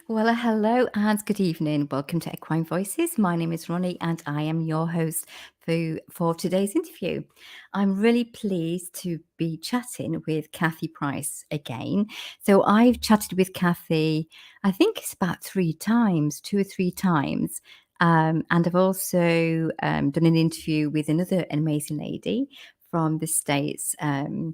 Well, hello and good evening. Welcome to Equine Voices. My name is Ronnie and I am your host for today's interview. I'm really pleased to be chatting with Kathy Price again. So I've chatted with Kathy, I think it's about 3 times, 2 or 3 times. And I've also done an interview with another amazing lady from the States. And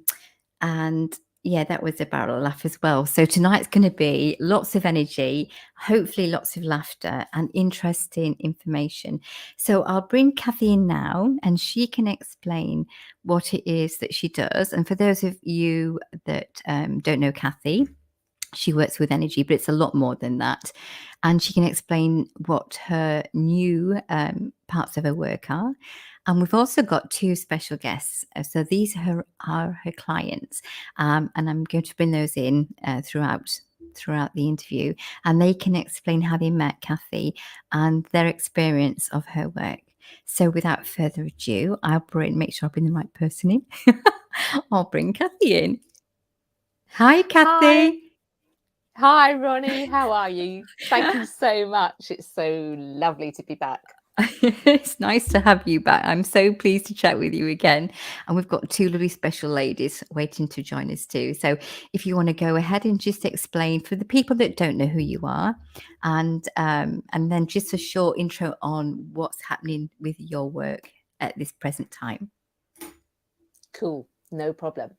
yeah, that was about a laugh as well. So tonight's going to be lots of energy, hopefully lots of laughter and interesting information. So I'll bring Kathy in now and she can explain what it is that she does. And for those of you that don't know Kathy, she works with energy, but it's a lot more than that. And she can explain what her new parts of her work are. And we've also got 2 special guests. So these are her clients. And I'm going to bring those in throughout the interview. And they can explain how they met Kathy and their experience of her work. So without further ado, make sure I bring the right person in. I'll bring Kathy in. Hi, Hi. Kathy. Hi, Ronnie. How are you? Thank you so much. It's so lovely to be back. It's nice to have you back. I'm so pleased to chat with you again. And we've got 2 lovely special ladies waiting to join us too. So if you want to go ahead and just explain for the people that don't know who you are, and then just a short intro on what's happening with your work at this present time. Cool. No problem.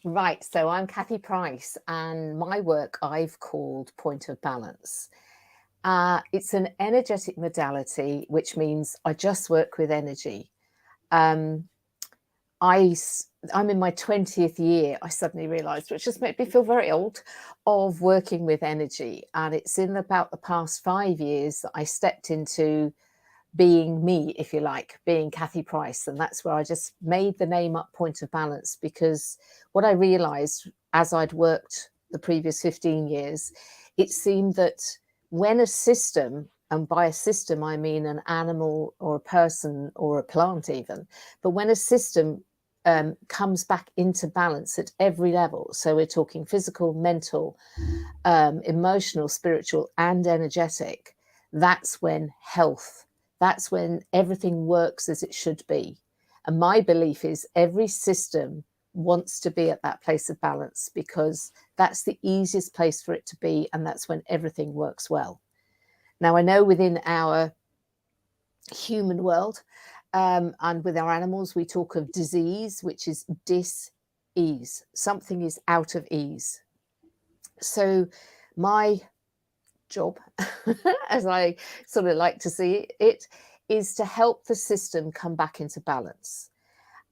Right. So I'm Kathy Price, and my work I've called Point of Balance. It's an energetic modality, which means I just work with energy. Um, I'm in my 20th year, I suddenly realized, which just made me feel very old, of working with energy. And it's in about the past 5 years that I stepped into being me, if you like, being Kathy Price. And that's where I just made the name up Point of Balance, because what I realized as I'd worked the previous 15 years, it seemed that when a system, and by a system I mean an animal or a person or a plant even, but when a system comes back into balance at every level, so we're talking physical, mental, emotional, spiritual, and energetic, that's when that's when everything works as it should be. And my belief is every system wants to be at that place of balance, because that's the easiest place for it to be, and that's when everything works well. Now, I know within our human world, and with our animals, we talk of disease, which is dis-ease. Something is out of ease. So my job, as I sort of like to see it, is to help the system come back into balance.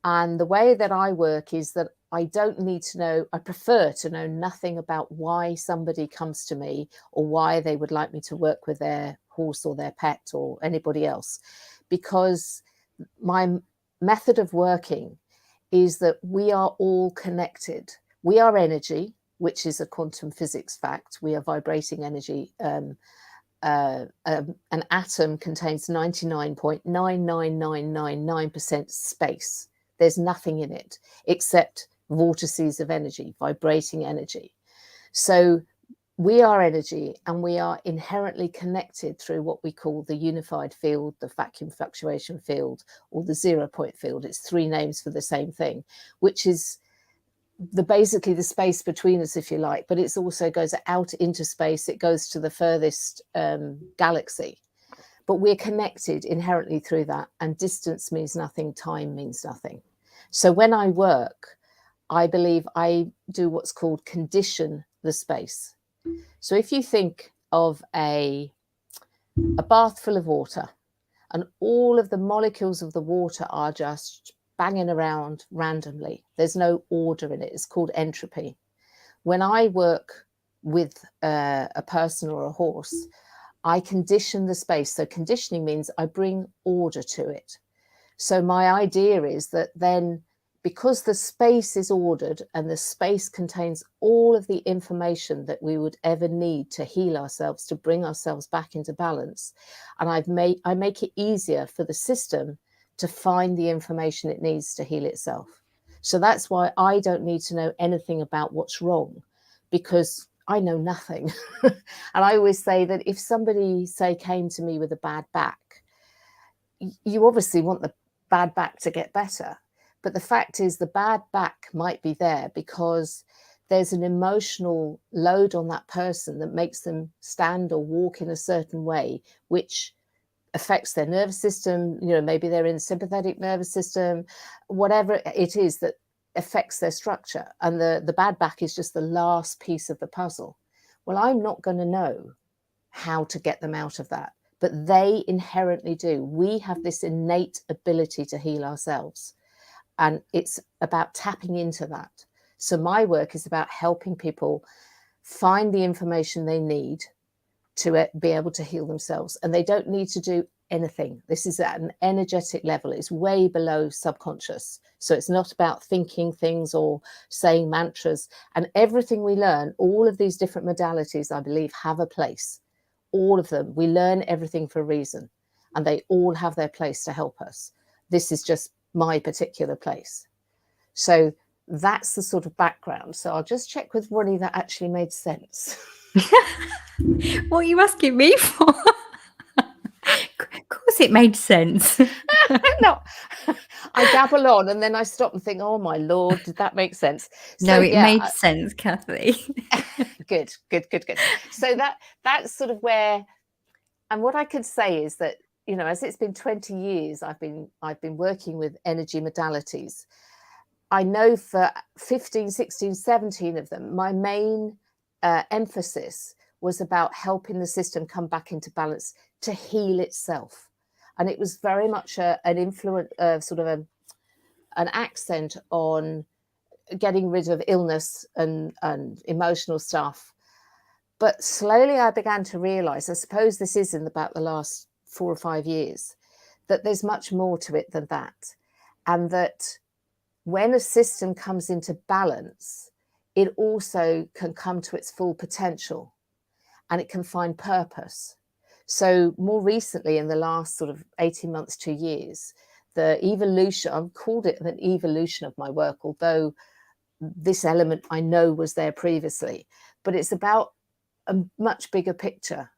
And the way that I work is that I don't need to know, I prefer to know nothing about why somebody comes to me or why they would like me to work with their horse or their pet or anybody else, because my method of working is that we are all connected. We are energy, which is a quantum physics fact. We are vibrating energy. An atom contains 99.99999% space. There's nothing in it except vortices of energy, vibrating energy. So we are energy, and we are inherently connected through what we call the unified field, the vacuum fluctuation field, or the 0 point field. It's 3 names for the same thing, which is basically the space between us, if you like, but it also goes out into space. It goes to the furthest galaxy, but we're connected inherently through that, and distance means nothing, time means nothing. So when I work, I believe I do what's called condition the space. So if you think of a bath full of water, and all of the molecules of the water are just banging around randomly, there's no order in it. It's called entropy. When I work with a person or a horse, I condition the space. So conditioning means I bring order to it. So my idea is that then, because the space is ordered and the space contains all of the information that we would ever need to heal ourselves, to bring ourselves back into balance, and I make it easier for the system to find the information it needs to heal itself. So that's why I don't need to know anything about what's wrong, because I know nothing. And I always say that if somebody, say, came to me with a bad back, you obviously want the bad back to get better. But the fact is, the bad back might be there because there's an emotional load on that person that makes them stand or walk in a certain way, which affects their nervous system. You know, maybe they're in sympathetic nervous system, whatever it is that affects their structure. And the bad back is just the last piece of the puzzle. Well, I'm not going to know how to get them out of that, but they inherently do. We have this innate ability to heal ourselves, and it's about tapping into that. So my work is about helping people find the information they need to be able to heal themselves, and they don't need to do anything. This is at an energetic level. It's way below subconscious. So it's not about thinking things or saying mantras. And everything we learn, all of these different modalities, I believe, have a place. All of them. We learn everything for a reason, and they all have their place to help us. This is just my particular place. So that's the sort of background. So I'll just check with Ronnie that actually made sense. What are you asking me for? Of course it made sense. No, I dabble on and then I stop and think, oh my Lord, did that make sense? No, So it yeah, made sense, Kathy. good. So that's sort of where, and what I could say is that, you know, as it's been 20 years, I've been working with energy modalities. I know for 15, 16, 17 of them, my main emphasis was about helping the system come back into balance to heal itself. And it was very much an influence, sort of an accent on getting rid of illness and emotional stuff. But slowly I began to realize, I suppose this is in about the last 4 or 5 years, that there's much more to it than that. And that when a system comes into balance, it also can come to its full potential and it can find purpose. So more recently, in the last sort of 18 months, 2 years, the evolution, I've called it an evolution of my work, although this element I know was there previously, but it's about a much bigger picture.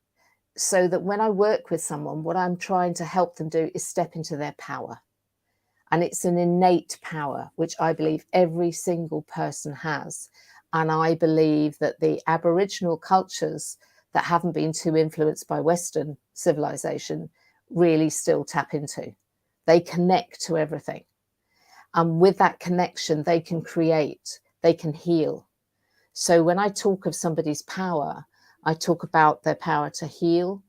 So that when I work with someone, what I'm trying to help them do is step into their power. And it's an innate power, which I believe every single person has. And I believe that the Aboriginal cultures that haven't been too influenced by Western civilization really still tap into. They connect to everything. And with that connection, they can create, they can heal. So when I talk of somebody's power, I talk about their power to heal,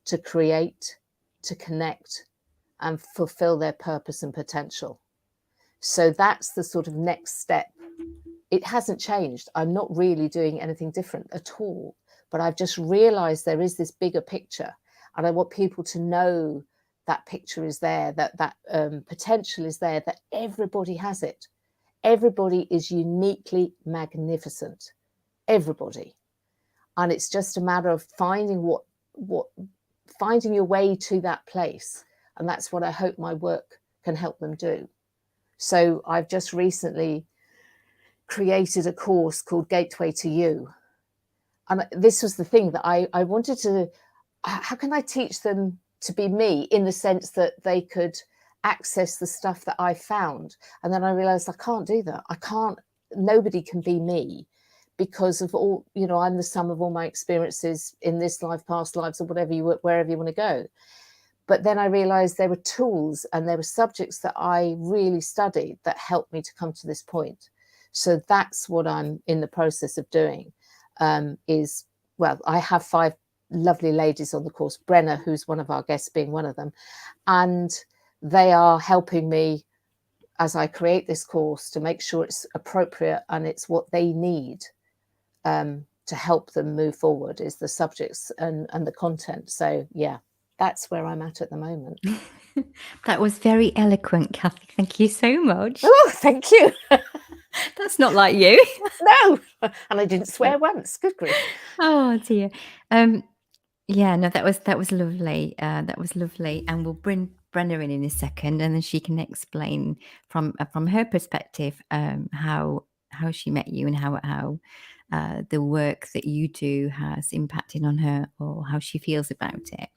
to create, to connect, and fulfill their purpose and potential. So that's the sort of next step. It hasn't changed. I'm not really doing anything different at all, but I've just realized there is this bigger picture, and I want people to know that picture is there, that potential is there, that everybody has it. Everybody is uniquely magnificent. Everybody. And it's just a matter of finding finding your way to that place. And that's what I hope my work can help them do. So I've just recently created a course called Gateway to You. And this was the thing that I wanted to, how can I teach them to be me, in the sense that they could access the stuff that I found? And then I realized I can't do that. Nobody can be me, because of all, you know, I'm the sum of all my experiences in this life, past lives, or wherever you want to go. But then I realized there were tools and there were subjects that I really studied that helped me to come to this point. So that's what I'm in the process of doing. I have 5 lovely ladies on the course, Brenna, who's one of our guests, being one of them, and they are helping me as I create this course to make sure it's appropriate and it's what they need to help them move forward, is the subjects and the content. So yeah, that's where I'm at the moment. That was very eloquent, Kathy. Thank you so much. Oh, thank you. That's not like you. No, and I didn't swear once. Good grief. Oh dear. Yeah, no, that was lovely. That was lovely, and we'll bring Brenna in a second, and then she can explain from her perspective how she met you and how the work that you do has impacted on her or how she feels about it.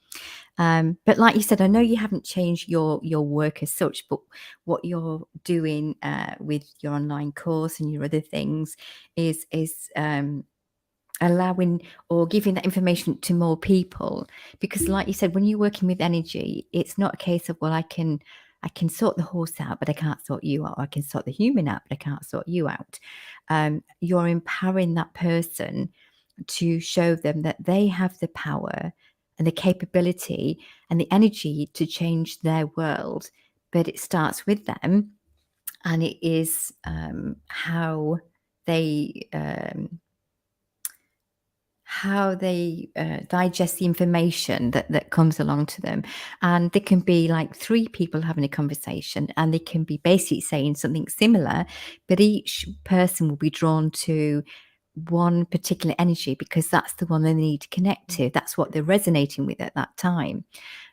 But like you said, I know you haven't changed your work as such, but what you're doing with your online course and your other things is allowing or giving that information to more people. Because like you said, when you're working with energy, it's not a case of, well, I can sort the horse out, but I can't sort you out. Or I can sort the human out, but I can't sort you out. You're empowering that person to show them that they have the power and the capability and the energy to change their world, but it starts with them, and it is how they digest the information that comes along to them. And there can be like three people having a conversation, and they can be basically saying something similar, but each person will be drawn to one particular energy because that's the one they need to connect to. That's what they're resonating with at that time.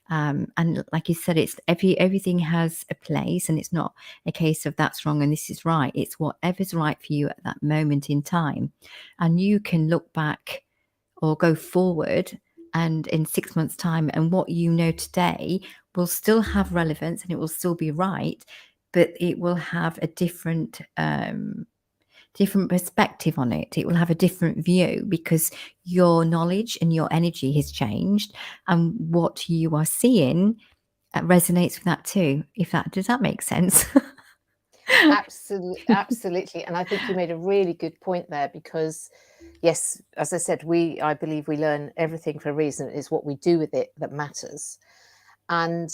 And like you said, it's everything has a place, and it's not a case of that's wrong and this is right. It's whatever's right for you at that moment in time. And you can look back or go forward, and in 6 months' time, and what you know today will still have relevance and it will still be right, but it will have a different perspective on it. It will have a different view because your knowledge and your energy has changed, and what you are seeing resonates with that too. Does that make sense? Absolutely, absolutely. And I think you made a really good point there, because yes, as I said, I believe we learn everything for a reason. It's what we do with it that matters. And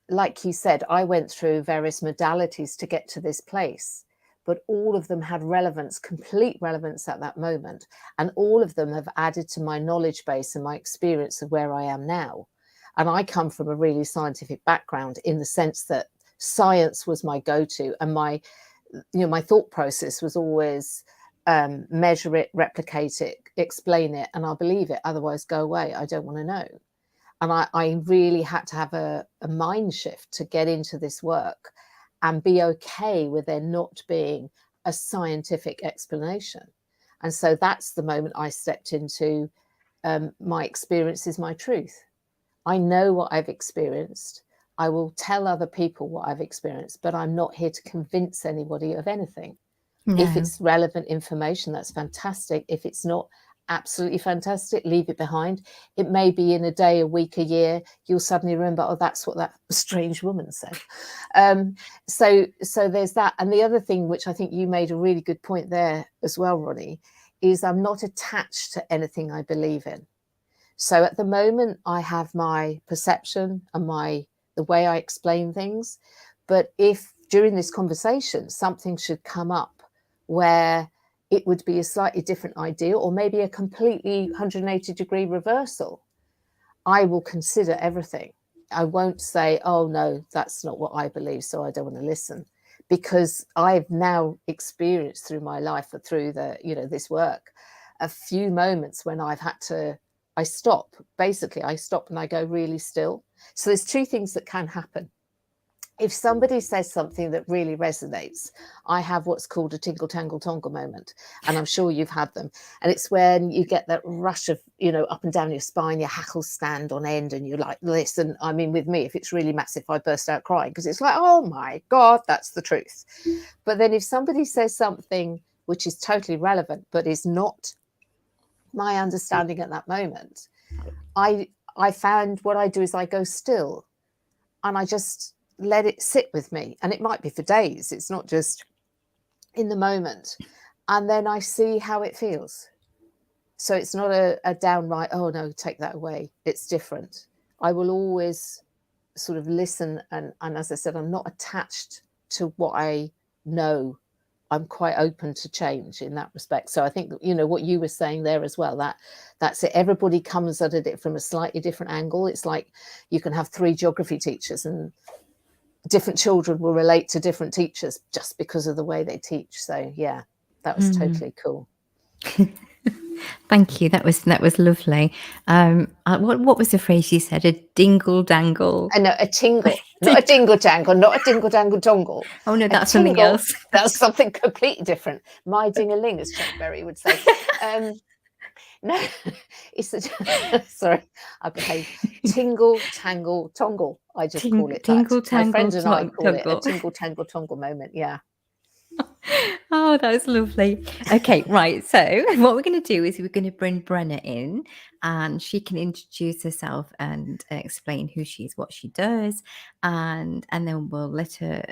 like you said, I went through various modalities to get to this place, but all of them had relevance, complete relevance at that moment. And all of them have added to my knowledge base and my experience of where I am now. And I come from a really scientific background, in the sense that science was my go-to, and my thought process was always measure it, replicate it, explain it, and I'll believe it. Otherwise, go away. I don't want to know. And I really had to have a mind shift to get into this work and be okay with there not being a scientific explanation. And so that's the moment I stepped into my experience is my truth. I know what I've experienced. I will tell other people what I've experienced, but I'm not here to convince anybody of anything. No. If it's relevant information, that's fantastic. If it's not, absolutely fantastic, leave it behind. It may be in a day, a week, a year, you'll suddenly remember, oh, that's what that strange woman said. So there's that. And the other thing, which I think you made a really good point there as well, Ronnie, is I'm not attached to anything I believe in. So at the moment, I have my perception and the way I explain things. But if during this conversation, something should come up where it would be a slightly different idea, or maybe a completely 180-degree reversal, I will consider everything. I won't say, oh, no, that's not what I believe, so I don't want to listen. Because I've now experienced through my life, or through this work, a few moments when I've had to, I stop and I go really still. So there's two things that can happen. If somebody says something that really resonates, I have what's called a tingle tangle tongle moment, and I'm sure you've had them. And it's when you get that rush of, up and down your spine, your hackles stand on end, and you're like this. And I mean, with me, if it's really massive, I burst out crying, because it's like, oh my God, that's the truth. But then if somebody says something which is totally relevant, but is not my understanding at that moment, I found what I do is I go still, and I just let it sit with me. And it might be for days. It's not just in the moment. And then I see how it feels. So it's not a downright, oh no, take that away. It's different. I will always sort of listen. And as I said, I'm not attached to what I know. I'm quite open to change in that respect. So I think, what you were saying there as well, that's it. Everybody comes at it from a slightly different angle. It's like you can have 3 geography teachers, and different children will relate to different teachers just because of the way they teach. So yeah, that was totally cool. Thank you. That was lovely. What was the phrase you said? A dingle dangle. I know, a tingle, not a Tingle. dingle jangle, not a dingle dangle dongle. Oh no, A that's something tingle, else. that's something completely different. My ding-a-ling, as Chuck Berry would say. No, it's sorry, I behave. Tingle, tangle, tongle. I just call it that. Tingle My tangle friend and I call it a tuggle. tingle, tangle, tongle moment. Yeah, Oh, that was lovely. Okay, right. So, what we're going to do is we're going to bring Brenna in and she can introduce herself and explain who she is, what she does, and then we'll let her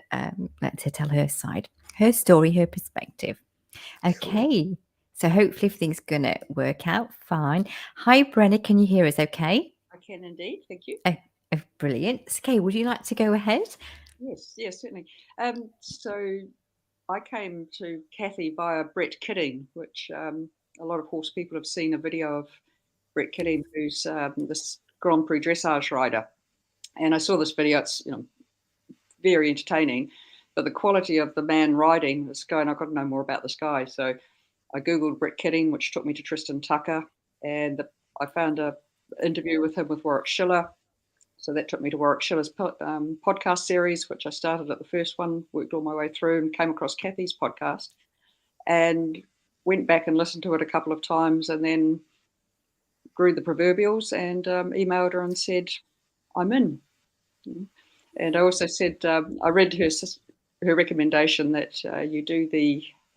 tell her side, her story, her perspective. cool. Okay. So, hopefully, everything's going to work out fine. Hi, Brenna. Can you hear us okay? I can indeed, thank you. Oh, brilliant. Okay, would you like to go ahead? Yes, certainly. So I came to Kathy via Brett Kidding, which a lot of horse people have seen a video of Brett Kidding, who's this Grand Prix dressage rider. And I saw this video. It's very entertaining, but the quality of the man riding this guy, and I've got to know more about this guy. So I googled Brett Kidding, which took me to Tristan Tucker, and I found a interview with him with Warwick Schiller. So that took me to Warwick Schiller's podcast series, which I started at the first one, worked all my way through, and came across Kathy's podcast, and went back and listened to it a couple of times, and then grew the proverbials and emailed her and said, "I'm in." And I also said, I read her recommendation that you do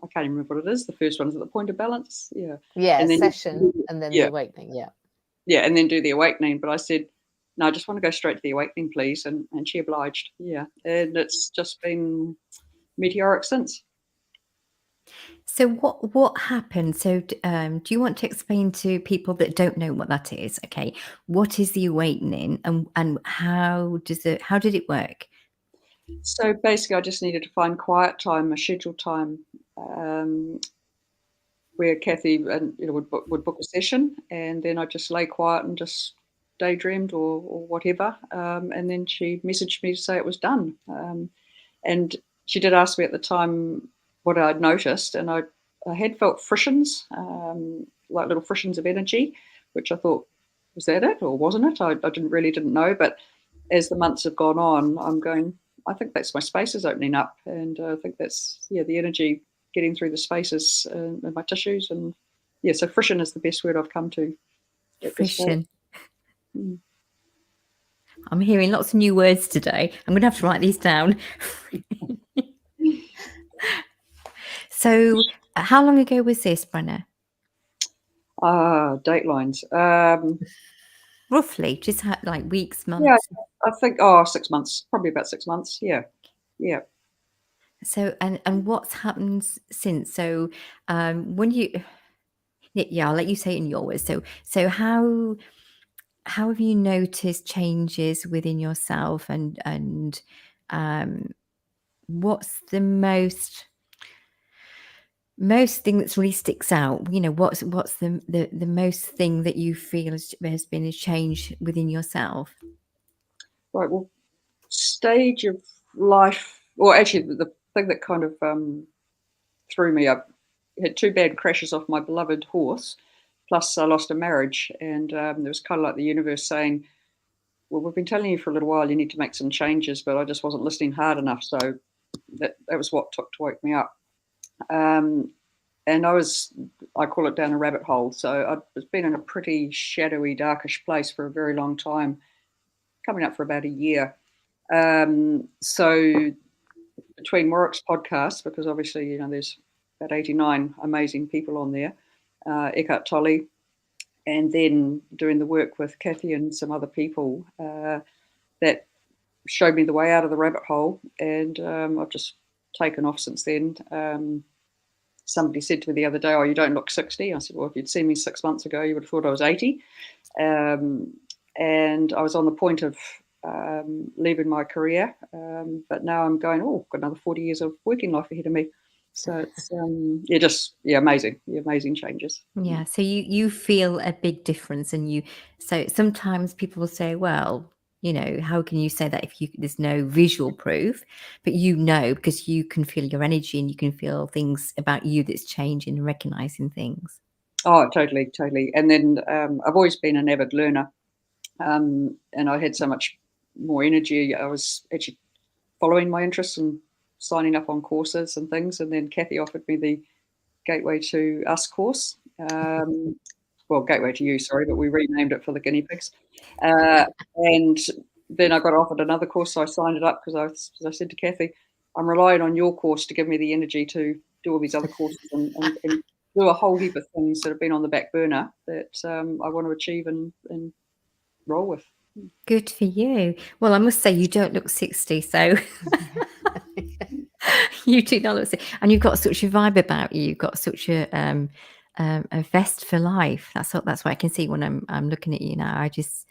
I can't remember what it is. The first one is at the point of balance, Yeah, and then session and then the awakening. Yeah, and then do the awakening. But I said, no, I just want to go straight to the awakening, please. And she obliged. Yeah. And it's just been meteoric since. So what happened? So do you want to explain to people that don't know what that is? Okay, what is the awakening, and how did it work? So basically, I just needed to find quiet time, a scheduled time, where Kathy would book a session, and then I just lay quiet and just daydreamed or whatever, and then she messaged me to say it was done, and she did ask me at the time what I'd noticed, and I had felt frissions, like little frissions of energy, which I thought, was that it or wasn't it? I didn't know, but as the months have gone on, I'm going, I think that's my spaces opening up, and I think that's the energy getting through the spaces in my tissues, and so frisson is the best word I've come to at this stage. Frisson. I'm hearing lots of new words today. I'm going to have to write these down. So, how long ago was this, Brenna? Datelines. Roughly, just like weeks, months. Yeah, I think 6 months, probably about 6 months. Yeah. So, and what's happened since? So, when you, I'll let you say it in your words. So how have you noticed changes within yourself, and what's the most thing that's really sticks out? What's the most thing that you feel has been a change within yourself? Right. Well, stage of life, or actually the thing that kind of threw me up, had 2 bad crashes off my beloved horse, plus I lost a marriage, and there was kind of like the universe saying, well, we've been telling you for a little while you need to make some changes, but I just wasn't listening hard enough. So that was what took to wake me up. And I call it down a rabbit hole. So I've been in a pretty shadowy, darkish place for a very long time, coming up for about a year. So between Warwick's podcast, because obviously, there's about 89 amazing people on there, Eckhart Tolle, and then doing the work with Kathy and some other people that showed me the way out of the rabbit hole. And I've just taken off since then. Somebody said to me the other day, "Oh, you don't look 60." I said, "Well, if you'd seen me 6 months ago, you would have thought I was 80." And I was on the point of leaving my career, but now I'm going, got another 40 years of working life ahead of me. So it's amazing changes. Yeah, so you feel a big difference, and so sometimes people will say, well, how can you say that if there's no visual proof? But because you can feel your energy and you can feel things about you that's changing and recognizing things. Oh, totally, totally. And then I've always been an avid learner, and I had so much more energy. I was actually following my interests and signing up on courses and things. And then Kathy offered me the Gateway to Us course. Well, Gateway to You, sorry, but we renamed it for the guinea pigs. And then I got offered another course, so I signed it up because I said to Kathy, I'm relying on your course to give me the energy to do all these other courses and do a whole heap of things that have been on the back burner that I want to achieve and roll with. Good for you. Well, I must say you don't look 60, so you do not look 60. And you've got such a vibe about you. You've got such a vest for life. That's what I can see when I'm looking at you now. I just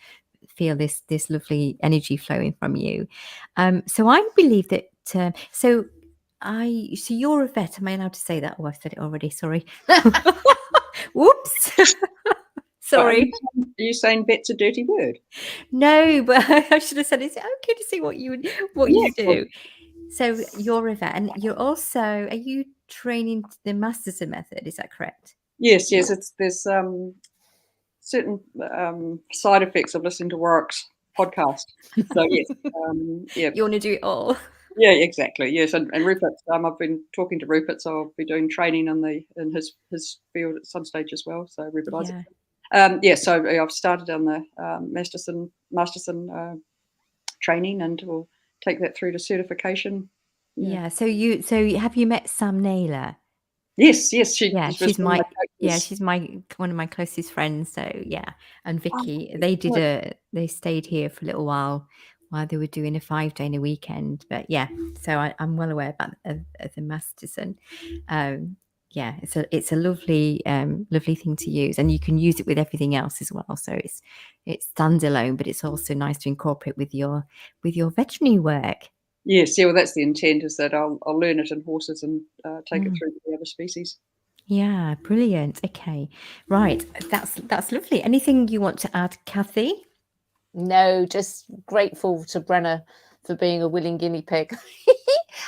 feel this lovely energy flowing from you. So I believe that. So you're a vet. Am I allowed to say that? Oh, I've said it already. Sorry. Whoops. Sorry. Are you saying vet's a dirty word? No, but I should have said, is it okay to see what you do? So you're a vet, and you're also, are you training the Masterson method? Is that correct? Yes. There's certain side effects of listening to Warwick's podcast. So yes, yeah. You want to do it all? Yeah, exactly. Yes, and Rupert. I've been talking to Rupert, so I'll be doing training in his field at some stage as well. So Rupert Isaac. So I've started on the Masterson training, and we'll take that through to certification. Yeah. So have you met Sam Naylor? Yes. She's one of my closest friends. So yeah, and Vicky, they stayed here for a little while they were doing a 5-day and a weekend. But yeah, so I'm well aware about the Masterson. Yeah, it's a lovely thing to use, and you can use it with everything else as well. So it's standalone, but it's also nice to incorporate with your veterinary work. Yes, yeah. Well, that's the intent, is that I'll learn it in horses and take it through to the other species. Yeah, brilliant. Okay, right. That's lovely. Anything you want to add, Kathy? No, just grateful to Brenna for being a willing guinea pig.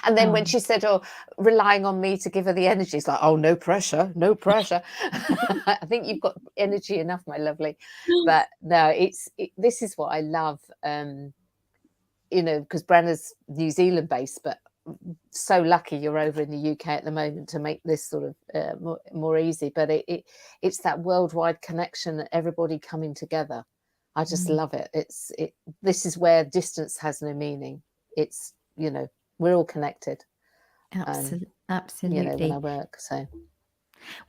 And then when she said, relying on me to give her the energy, it's like, oh, no pressure. I think you've got energy enough, my lovely. But no, this is what I love, because Brenna's New Zealand based, but so lucky you're over in the UK at the moment to make this sort of more easy. But it's that worldwide connection, that everybody coming together. I just love it. This is where distance has no meaning. It's, we're all connected. Absolutely. When I work, so.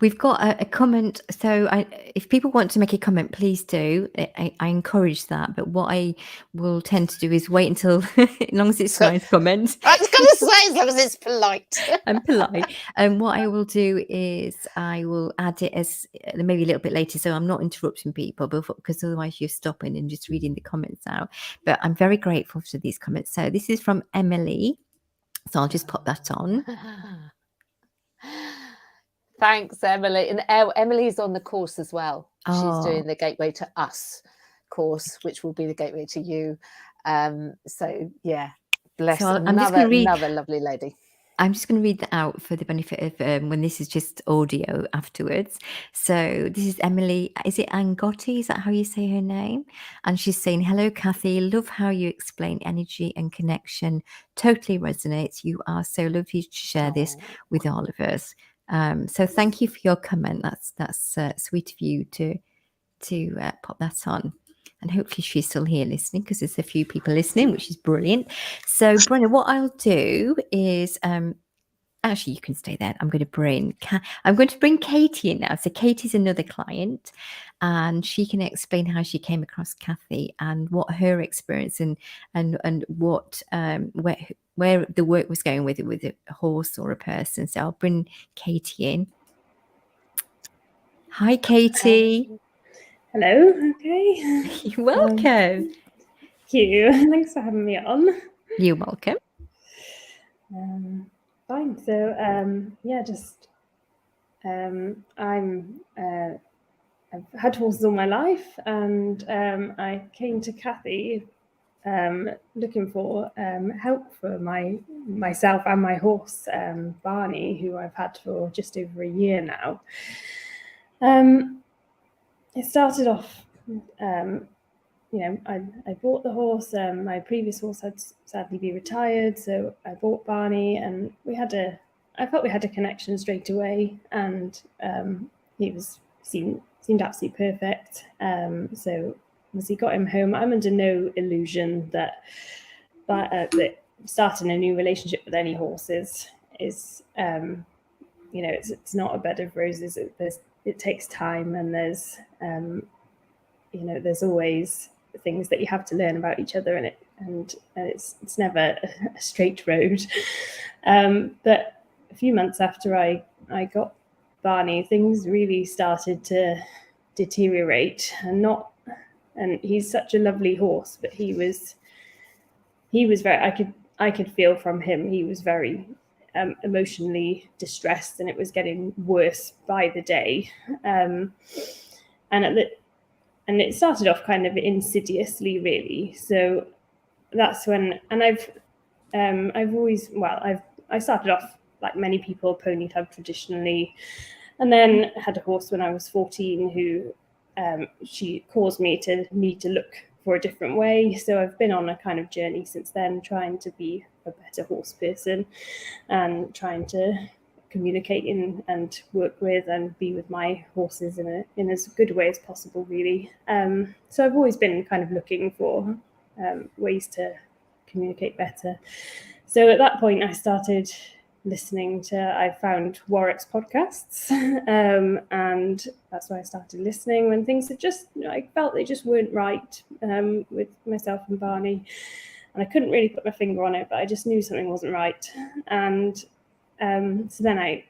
We've got a comment. So if people want to make a comment, please do. I encourage that. But what I will tend to do is wait until, as long as it's a nice comment. I was going to say, as long as it's polite. I'm polite. And what I will do is I will add it as maybe a little bit later, so I'm not interrupting people, because otherwise you're stopping and just reading the comments out. But I'm very grateful for these comments. So this is from Emily. So I'll just pop that on. Thanks, Emily. And Emily's on the course as well. She's doing the Gateway to Us course, which will be the Gateway to You. So yeah, bless. So another lovely lady. I'm just going to read that out for the benefit of when this is just audio afterwards. So this is Emily. Is it Angotti? Is that how you say her name? And she's saying, hello, Kathy. Love how you explain energy and connection. Totally resonates. You are so lovely to share this with all of us. So thank you for your comment. That's sweet of you to pop that on. And hopefully she's still here listening, because there's a few people listening, which is brilliant. So, Brenna, what I'll do is, actually, you can stay there. I'm going to bring Katie in now. So Katie's another client, and she can explain how she came across Kathy and what her experience and what where the work was going with a horse or a person. So I'll bring Katie in. Hi, Katie. Hello. Okay. You're welcome. Thank you. Thanks for having me on. You're welcome. Fine. So I've had horses all my life, and I came to Kathy looking for help for myself and my horse, Barney, who I've had for just over a year now. It started off, I bought the horse. My previous horse had sadly been retired, so I bought Barney, and I felt we had a connection straight away, and he seemed absolutely perfect. So as he got him home, I'm under no illusion that starting a new relationship with any horses is, it's not a bed of roses. It takes time, and there's always things that you have to learn about each other, and it's never a straight road. But a few months after I got Barney, things really started to deteriorate, and he's such a lovely horse, but he was very, I could feel from him, he was very emotionally distressed, and it was getting worse by the day. And it started off kind of insidiously, really. So that's when, and I started off like many people, pony club traditionally, and then had a horse when I was 14 who she caused me to need to look for a different way. So I've been on a kind of journey since then, trying to be a better horse person and trying to communicate and work with and be with my horses in as good a way as possible, really. So I've always been kind of looking for ways to communicate better. So at that point, I started listening to, I found Warwick's podcasts, and that's why I started listening when things had just, I felt they just weren't right with myself and Barney, and I couldn't really put my finger on it, but I just knew something wasn't right. And so then I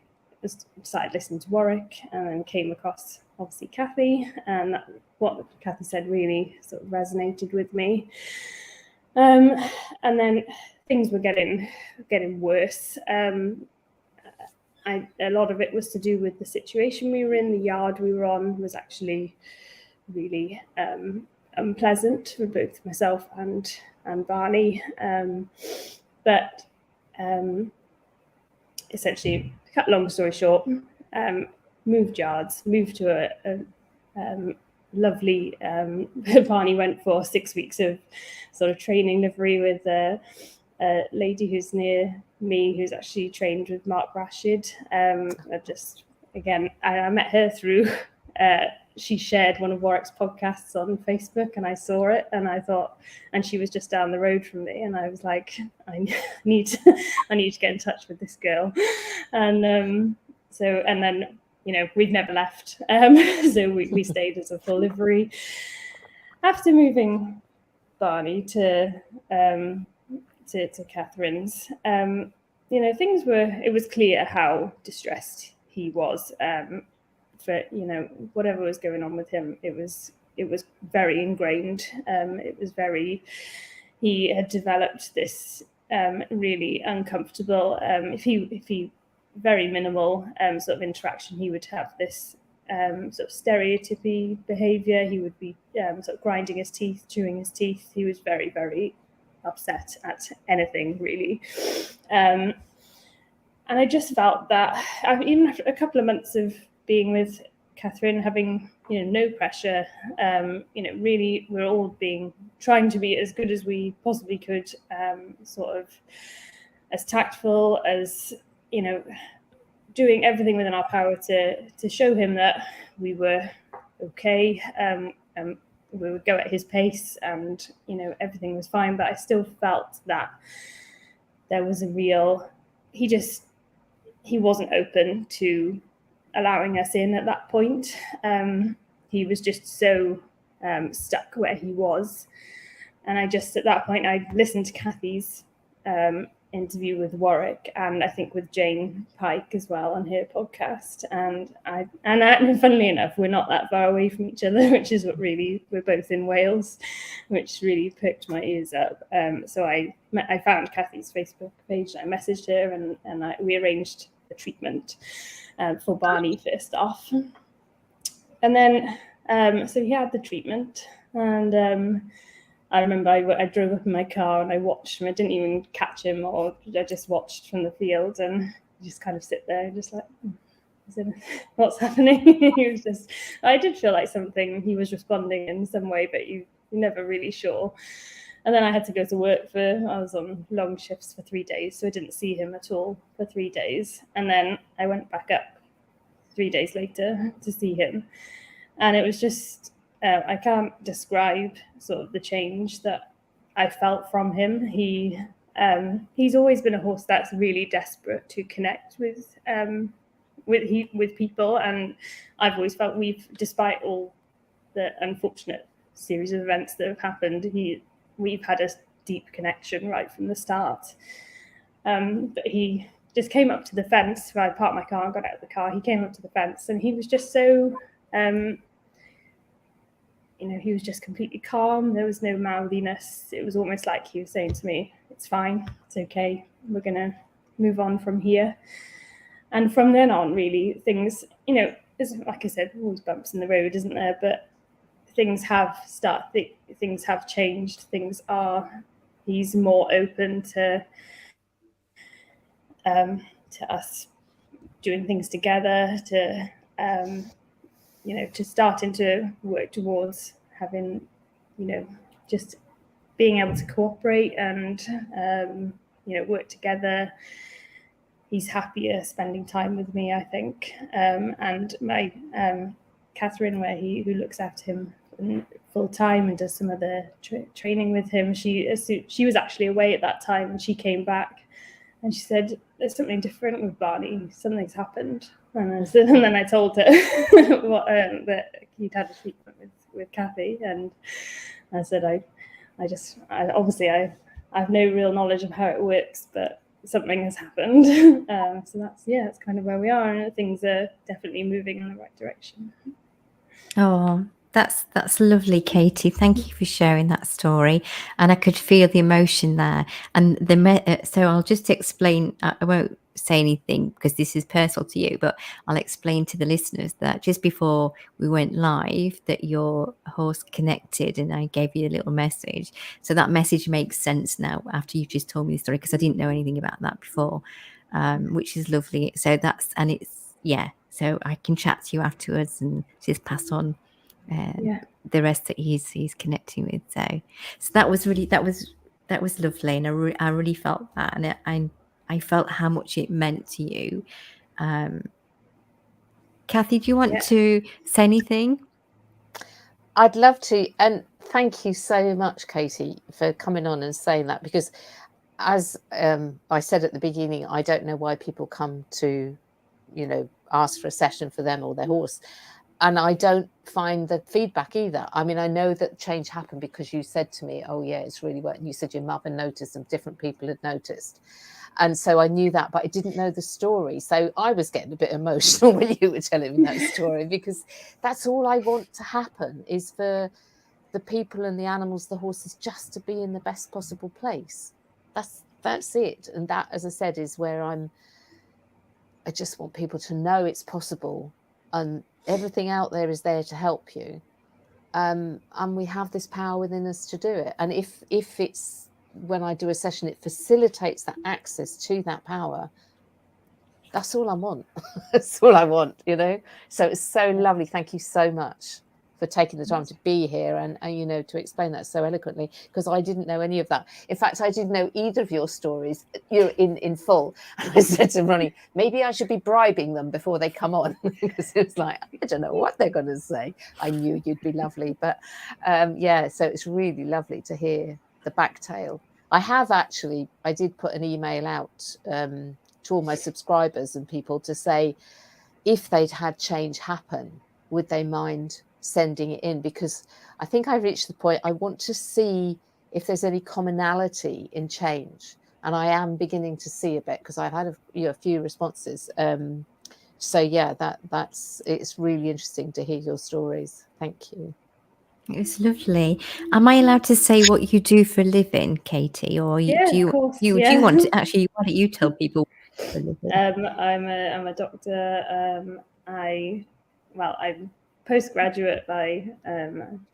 started listening to Warwick, and then came across obviously Kathy, and what Kathy said really sort of resonated with me. And then things were getting worse. A lot of it was to do with the situation we were in. The yard we were on was actually really unpleasant for both myself and Barney. But essentially, cut long story short, moved yards, moved to a lovely Barney went for 6 weeks of sort of training livery with a lady who's near me, who's actually trained with Mark Rashid. I met her through she shared one of Warwick's podcasts on Facebook, and I saw it, and I thought, and she was just down the road from me, and I was like, I need to get in touch with this girl. And then we've never left. So we stayed as a full livery. After moving Barney to Catherine's, it was clear how distressed he was. For whatever was going on with him, it was very ingrained. He had developed this really uncomfortable, if he very minimal sort of interaction, he would have this sort of stereotypy behavior. He would be sort of grinding his teeth, chewing his teeth. He was very, very upset at anything, really. And I just felt that, even after a couple of months of being with Catherine, having no pressure, really we're all trying to be as good as we possibly could, sort of as tactful as doing everything within our power to show him that we were okay. We would go at his pace, and everything was fine. But I still felt that there was a real, he wasn't open to allowing us in at that point. He was just so stuck where he was. And at that point, I listened to Kathy's interview with Warwick, and I think with Jane Pike as well on her podcast. And funnily enough, we're not that far away from each other, which is what really, we're both in Wales, which really perked my ears up. So I found Kathy's Facebook page, and I messaged her, and we arranged a treatment for Barney first off. And then, so he had the treatment, and I remember I drove up in my car and I watched him. I didn't even catch him, or I just watched from the field, and just kind of sit there, just like, said, what's happening? He was just, I did feel like something, he was responding in some way, but you're never really sure. And then I had to go to work I was on long shifts for 3 days, so I didn't see him at all for 3 days. And then I went back up 3 days later to see him. And it was just, I can't describe sort of the change that I felt from him. He's always been a horse that's really desperate to connect with people, and I've always felt despite all the unfortunate series of events that have happened, we've had a deep connection right from the start. But he just came up to the fence. I parked my car and got out of the car. He came up to the fence, and he was just so, he was just completely calm. There was no mouthiness. It was almost like he was saying to me, it's fine, it's okay, we're going to move on from here. And from then on, really, things, like I said, always bumps in the road, isn't there? But things have changed. He's more open to us doing things together, to starting to work towards having, just being able to cooperate and, work together. He's happier spending time with me, I think. And my Catherine, who looks after him full time and does some of the training with him, she was actually away at that time, and she came back and she said, there's something different with Barney, something's happened. And then I told her that he'd had a treatment with Kathy, and I said, I have no real knowledge of how it works, but something has happened. So that's kind of where we are, and things are definitely moving in the right direction. Oh, that's lovely, Katie. Thank you for sharing that story, and I could feel the emotion there. And so I'll just explain. I won't say anything because this is personal to you, but I'll explain to the listeners that just before we went live, that your horse connected, and I gave you a little message. So that message makes sense now after you've just told me the story, because I didn't know anything about that before, which is lovely. So so I can chat to you afterwards and just pass on the rest that he's connecting with. So that was lovely, and I really felt that, and I felt how much it meant to you. Kathy, do you want to say anything? I'd love to, and thank you so much, Katie, for coming on and saying that, because as I said at the beginning, I don't know why people come to, ask for a session for them or their horse. And I don't find the feedback either. I mean, I know that change happened because you said to me, oh yeah, it's really working. You said your mother noticed and different people had noticed. And so I knew that, but I didn't know the story. So I was getting a bit emotional when you were telling me that story, because that's all I want to happen, is for the people and the animals, the horses, just to be in the best possible place. That's it. And that, as I said, is where I just want people to know it's possible, and everything out there is there to help you. And we have this power within us to do it. And if it's, when I do a session, it facilitates that access to that power, that's all I want. That's all I want, So it's so lovely. Thank you so much for taking the time to be here and to explain that so eloquently, because I didn't know any of that. In fact, I didn't know either of your stories in full. And I said to Ronnie, maybe I should be bribing them before they come on, because it's like, I don't know what they're going to say. I knew you'd be lovely. But so it's really lovely to hear the backtail. I did put an email out to all my subscribers and people to say, if they'd had change happen, would they mind sending it in? Because I think I reached the point, I want to see if there's any commonality in change, and I am beginning to see a bit, because I've had a few responses. It's really interesting to hear your stories. Thank you. It's lovely. Am I allowed to say what you do for a living, Katie, or do you want to actually? Why don't you tell people for a living? I'm a doctor. I'm postgraduate. I've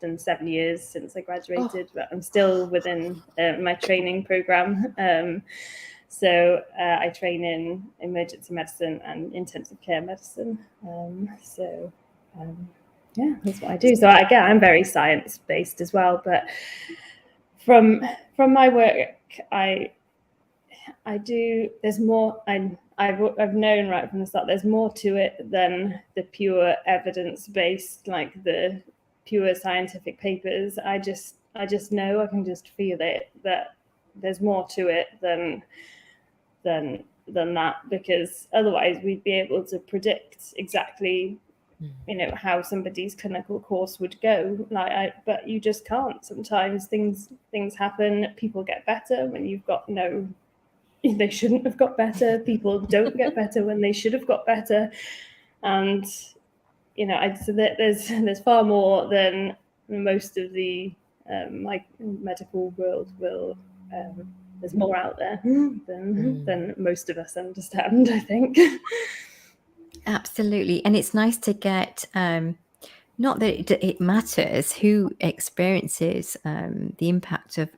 done 7 years since I graduated, but I'm still within my training program. So I train in emergency medicine and intensive care medicine. Yeah, that's what I do. So again, I'm very science based as well. But from my work, I do. There's more. I've known right from the start. There's more to it than the pure evidence based, like the pure scientific papers. I just know. I can just feel it that there's more to it than that, because otherwise we'd be able to predict exactly, how somebody's clinical course would go. But you just can't. Sometimes things happen. People get better when you've got no. They shouldn't have got better. People don't get better when they should have got better, and I'd say that there's far more than most of the my medical world will. There's more out there than most of us understand, I think. Absolutely. And it's nice to get, not that it matters who experiences the impact of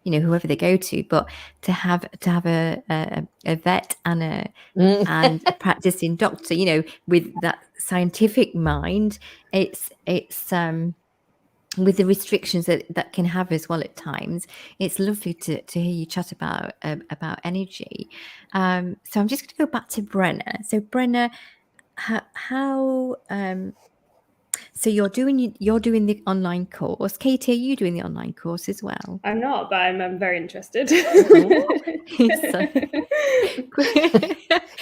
whoever they go to, but to have a vet and a practicing doctor, with that scientific mind. It's with the restrictions that can have as well at times. It's lovely to hear you chat about energy. So I'm just going to go back to Brenna. So Brenna, how so you're doing the online course. Katie, are you doing the online course as well? I'm not, but I'm very interested. You're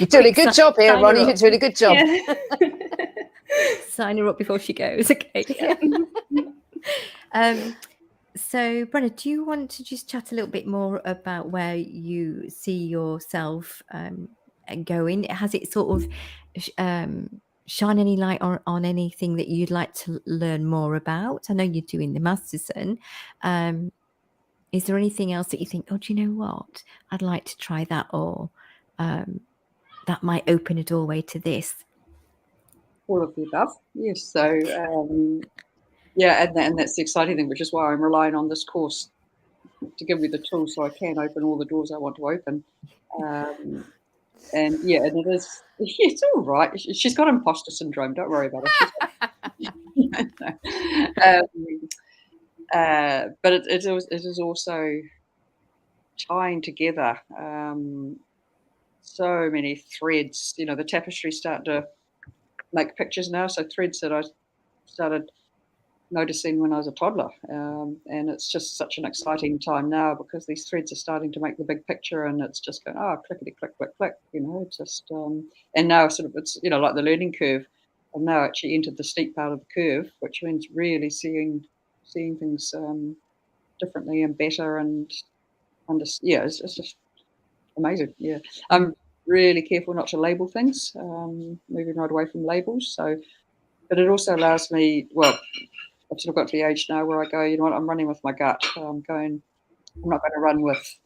doing a good job here, Ronnie. You're doing a good job. Yeah. Sign her up before she goes. Okay. Yeah. So Brenna, do you want to just chat a little bit more about where you see yourself going? Has it sort of shine any light on anything that you'd like to learn more about? I know you're doing the Masterson. Is there anything else that you think, oh, do you know what? I'd like to try that, or that might open a doorway to this? All of the above, yes. So yeah, and that's the exciting thing, which is why I'm relying on this course to give me the tools so I can open all the doors I want to open. And yeah, and it's all right. She's got imposter syndrome. Don't worry about it. But it is also tying together so many threads. The tapestry's starting to make pictures now. So threads that I started noticing when I was a toddler, and it's just such an exciting time now because these threads are starting to make the big picture, and it's just going clickety click click click, just and now sort of it's like the learning curve. I've now actually entered the steep part of the curve, which means really seeing things differently and better, and it's just amazing. Yeah, I'm really careful not to label things, moving right away from labels. So, but it also allows me, well, I've sort of got to the age now where I go, you know what, I'm running with my gut. I'm not going to run with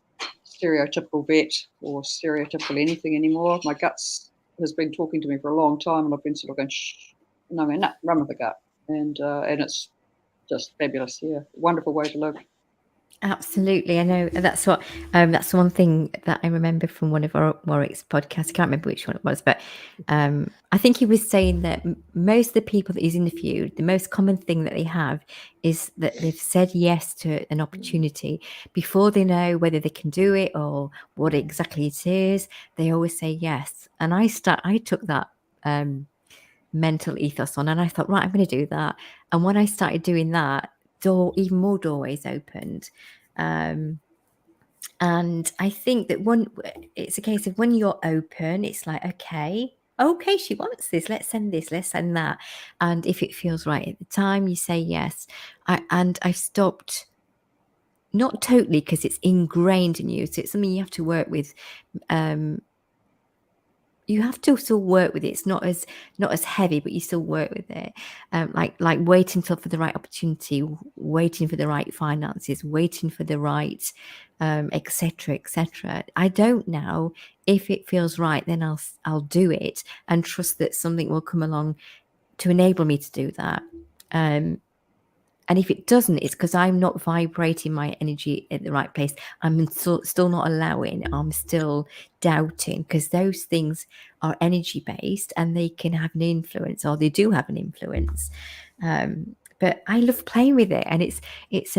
stereotypical vet or stereotypical anything anymore. My guts has been talking to me for a long time, and I've been sort of going, shh, no, man, no, run with the gut. And it's just fabulous. Yeah, wonderful way to live. Absolutely. I know that's one thing that I remember from one of Warwick's podcasts. I can't remember which one it was, but I think he was saying that most of the people that he's interviewed, the most common thing that they have is that they've said yes to an opportunity before they know whether they can do it or what exactly it is. They always say yes. And I took that mental ethos on, and I thought, right, I'm going to do that. And when I started doing that, even more doorways opened. And I think that it's a case of when you're open, it's like, okay, she wants this, let's send that. And if it feels right at the time, you say yes. I stopped, not totally, because it's ingrained in you, so it's something you have to work with. You have to still work with it. It's not as heavy, but you still work with it. Like waiting for the right opportunity, waiting for the right finances, waiting for the right, etc., etc. I don't now. If it feels right, then I'll do it and trust that something will come along to enable me to do that. And if it doesn't, it's because I'm not vibrating my energy at the right place. I'm still not allowing, I'm still doubting, because those things are energy based and they can have an influence, or they do have an influence. But I love playing with it, and it's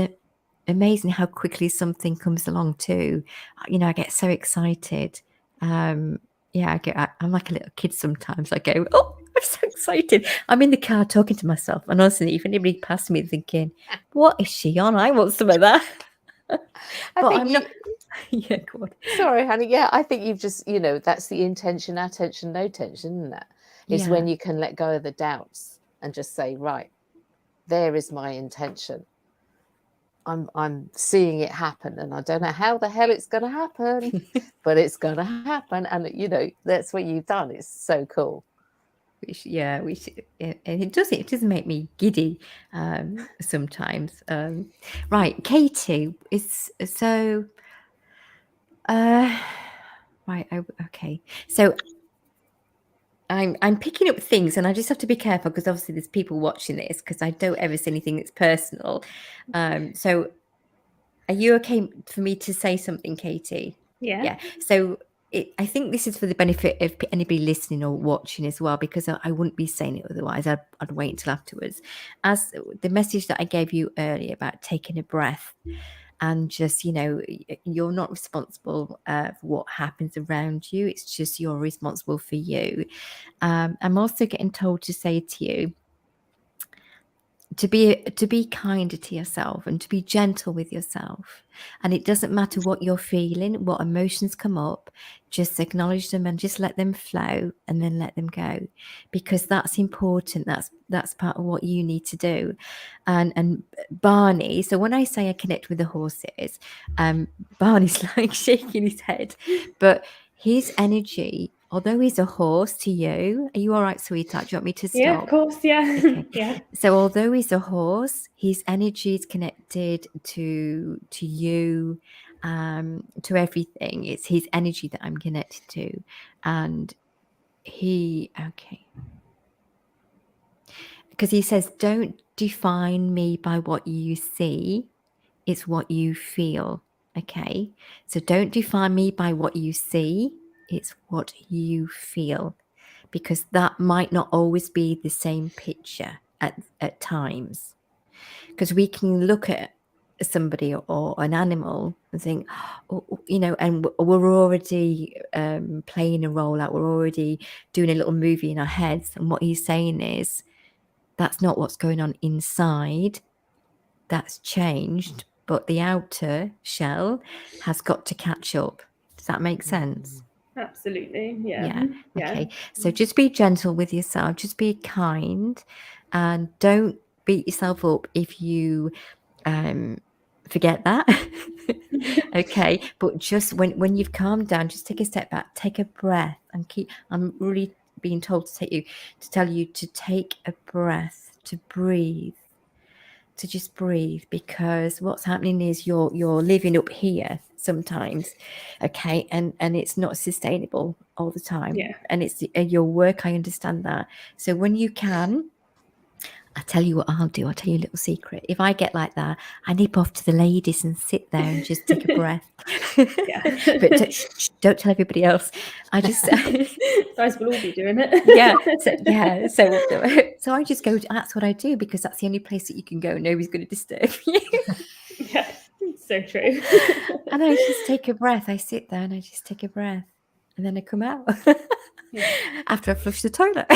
amazing how quickly something comes along too. You know, I get so excited. Yeah, I'm like a little kid sometimes. I go, oh, I'm so excited. I'm in the car talking to myself, and honestly, if anybody passed me thinking, what is she on? I want some of that. But I'm not. Yeah, go on. Sorry, honey. Yeah, I think you've just, that's the intention, attention, no tension, isn't it? Is when you can let go of the doubts and just say, right, there is my intention. I'm seeing it happen, and I don't know how the hell it's going to happen, but it's going to happen. And that's what you've done. It's so cool. We should, and it does make me giddy sometimes. Right, Katie is so. Right, okay. So I'm picking up things, and I just have to be careful because obviously there's people watching this, because I don't ever say anything that's personal. So are you okay for me to say something, Katie? Yeah. So I think this is for the benefit of anybody listening or watching as well, because I wouldn't be saying it otherwise. I'd wait until afterwards. As the message that I gave you earlier about taking a breath, and just, you're not responsible for what happens around you. It's just you're responsible for you. I'm also getting told to say to you to be kinder to yourself and to be gentle with yourself. And it doesn't matter what you're feeling, what emotions come up, just acknowledge them and just let them flow, and then let them go, because that's important. That's part of what you need to do. And Barney, so when I say I connect with the horses, Barney's like shaking his head, but his energy, although he's a horse to you, are you all right, sweetheart? Do you want me to stop? Yeah, of course. Yeah. Okay. Yeah. So although he's a horse, his energy is connected to you, to everything. It's his energy that I'm connected to. And because he says, don't define me by what you see, it's what you feel. Okay. So don't define me by what you see, it's what you feel, because that might not always be the same picture at times. Because we can look at somebody or an animal and think, and we're already playing a role out. We're already doing a little movie in our heads. And what he's saying is, that's not what's going on inside. That's changed, but the outer shell has got to catch up. Does that make sense? Absolutely. Yeah. Okay. So just be gentle with yourself. Just be kind, and don't beat yourself up if you forget that. Okay. But just when you've calmed down, just take a step back, take a breath, and I'm really being told to tell you to take a breath, to breathe, to just breathe, because what's happening is you're living up here sometimes, okay, and it's not sustainable all the time. And it's your work, I understand that. So when you can, I'll tell you what I'll do. I'll tell you a little secret. If I get like that, I nip off to the ladies and sit there and just take a breath. But don't tell everybody else. I just guys will all be doing it. So I just go. That's what I do, because that's the only place that you can go. Nobody's going to disturb you. Yeah, so true. And I just take a breath. I sit there and I just take a breath, and then I come out after I flush the toilet.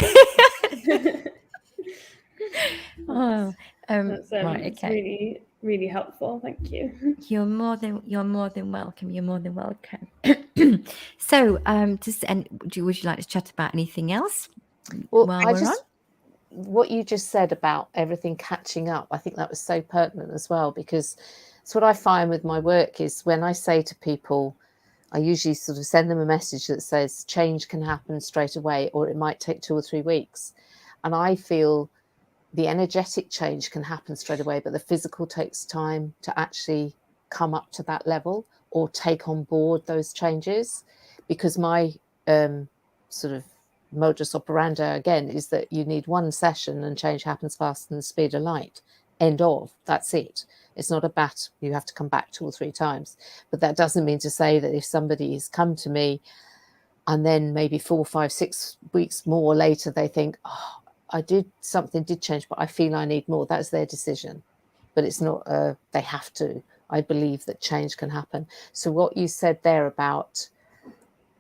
That's right, it's okay. really, really helpful. Thank you. You're more than welcome. You're more than welcome. So, would you like to chat about anything else? Well, while we're on? What you just said about everything catching up, I think that was so pertinent as well, because it's what I find with my work is when I say to people, I usually sort of send them a message that says change can happen straight away, or it might take 2 or 3 weeks. And I feel the energetic change can happen straight away, but the physical takes time to actually come up to that level or take on board those changes. Because my sort of modus operandi, again, is that you need one session and change happens faster than the speed of light end of, that's it. It's not a bat you have to come back 2 or 3 times. But that doesn't mean to say that if somebody has come to me and then maybe 4, 5, 6 weeks more later, they think, oh, something did change, but I feel I need more. That's their decision. But it's not, they have to. I believe that change can happen. So what you said there about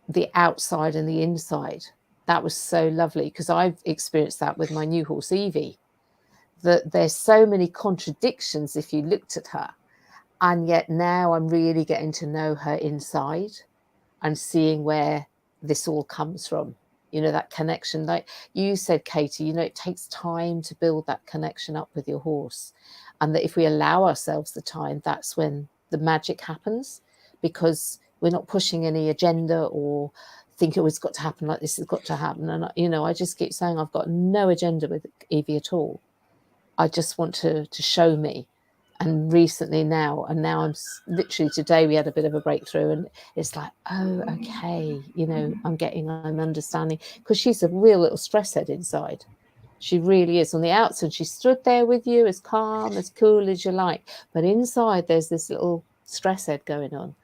the outside and the inside, that was so lovely, because I've experienced that with my new horse, Evie, that there's so many contradictions if you looked at her. And yet now I'm really getting to know her inside and seeing where this all comes from. You know, that connection, like you said, Katie, you know, it takes time to build that connection up with your horse. And that if we allow ourselves the time, that's when the magic happens, because we're not pushing any agenda or think, oh, it's got to happen like this, it's got to happen. And, you know, I just keep saying I've got no agenda with Evie at all. I just want to show me. And recently now I'm literally, today we had a bit of a breakthrough, and it's like, oh, okay, you know, I'm understanding, because she's a real little stress head inside. She really is. On the outside, she stood there with you as calm, as cool as you like, but inside there's this little stress head going on.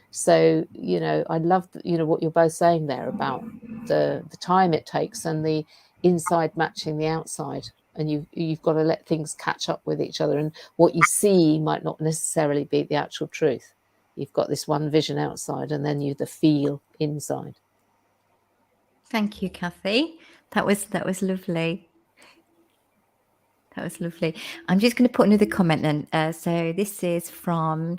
So, you know, I love, you know, what you're both saying there about the time it takes and the inside matching the outside. And you've got to let things catch up with each other. And what you see might not necessarily be the actual truth. You've got this one vision outside, and then the feel inside. Thank you, Kathy. That was lovely. That was lovely. I'm just going to put another comment then. So this is from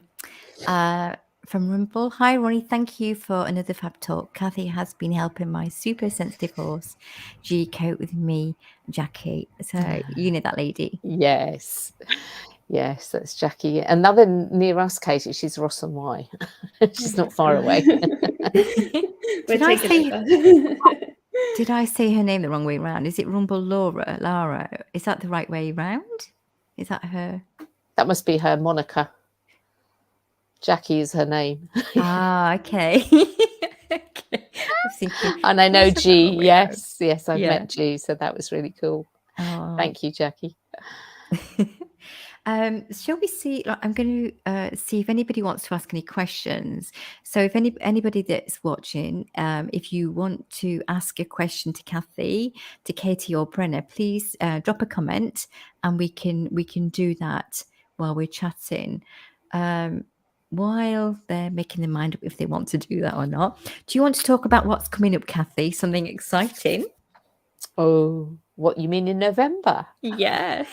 Rumble. Hi, Ronnie. Thank you for another fab talk. Kathy has been helping my super sensitive horse G cope with me, Jackie. So you know that lady. Yes, that's Jackie. Another near us, Katie. She's Ross and Y. She's not far away. Did I say her name the wrong way around? Is it Rumble Lara? Is that the right way round? Is that her? That must be her moniker. Jackie is her name. Ah, okay. Okay. And I know G. Yes, I've met G, so that was really cool. Oh. Thank you, Jackie. Shall we see? I'm going to see if anybody wants to ask any questions. So if anybody that's watching, if you want to ask a question to Kathy, to Katie or Brenna, please drop a comment, and we can do that while we're chatting. While they're making their mind up if they want to do that or not. Do you want to talk about what's coming up, Kathy? Something exciting? Oh, what you mean in November? Yeah.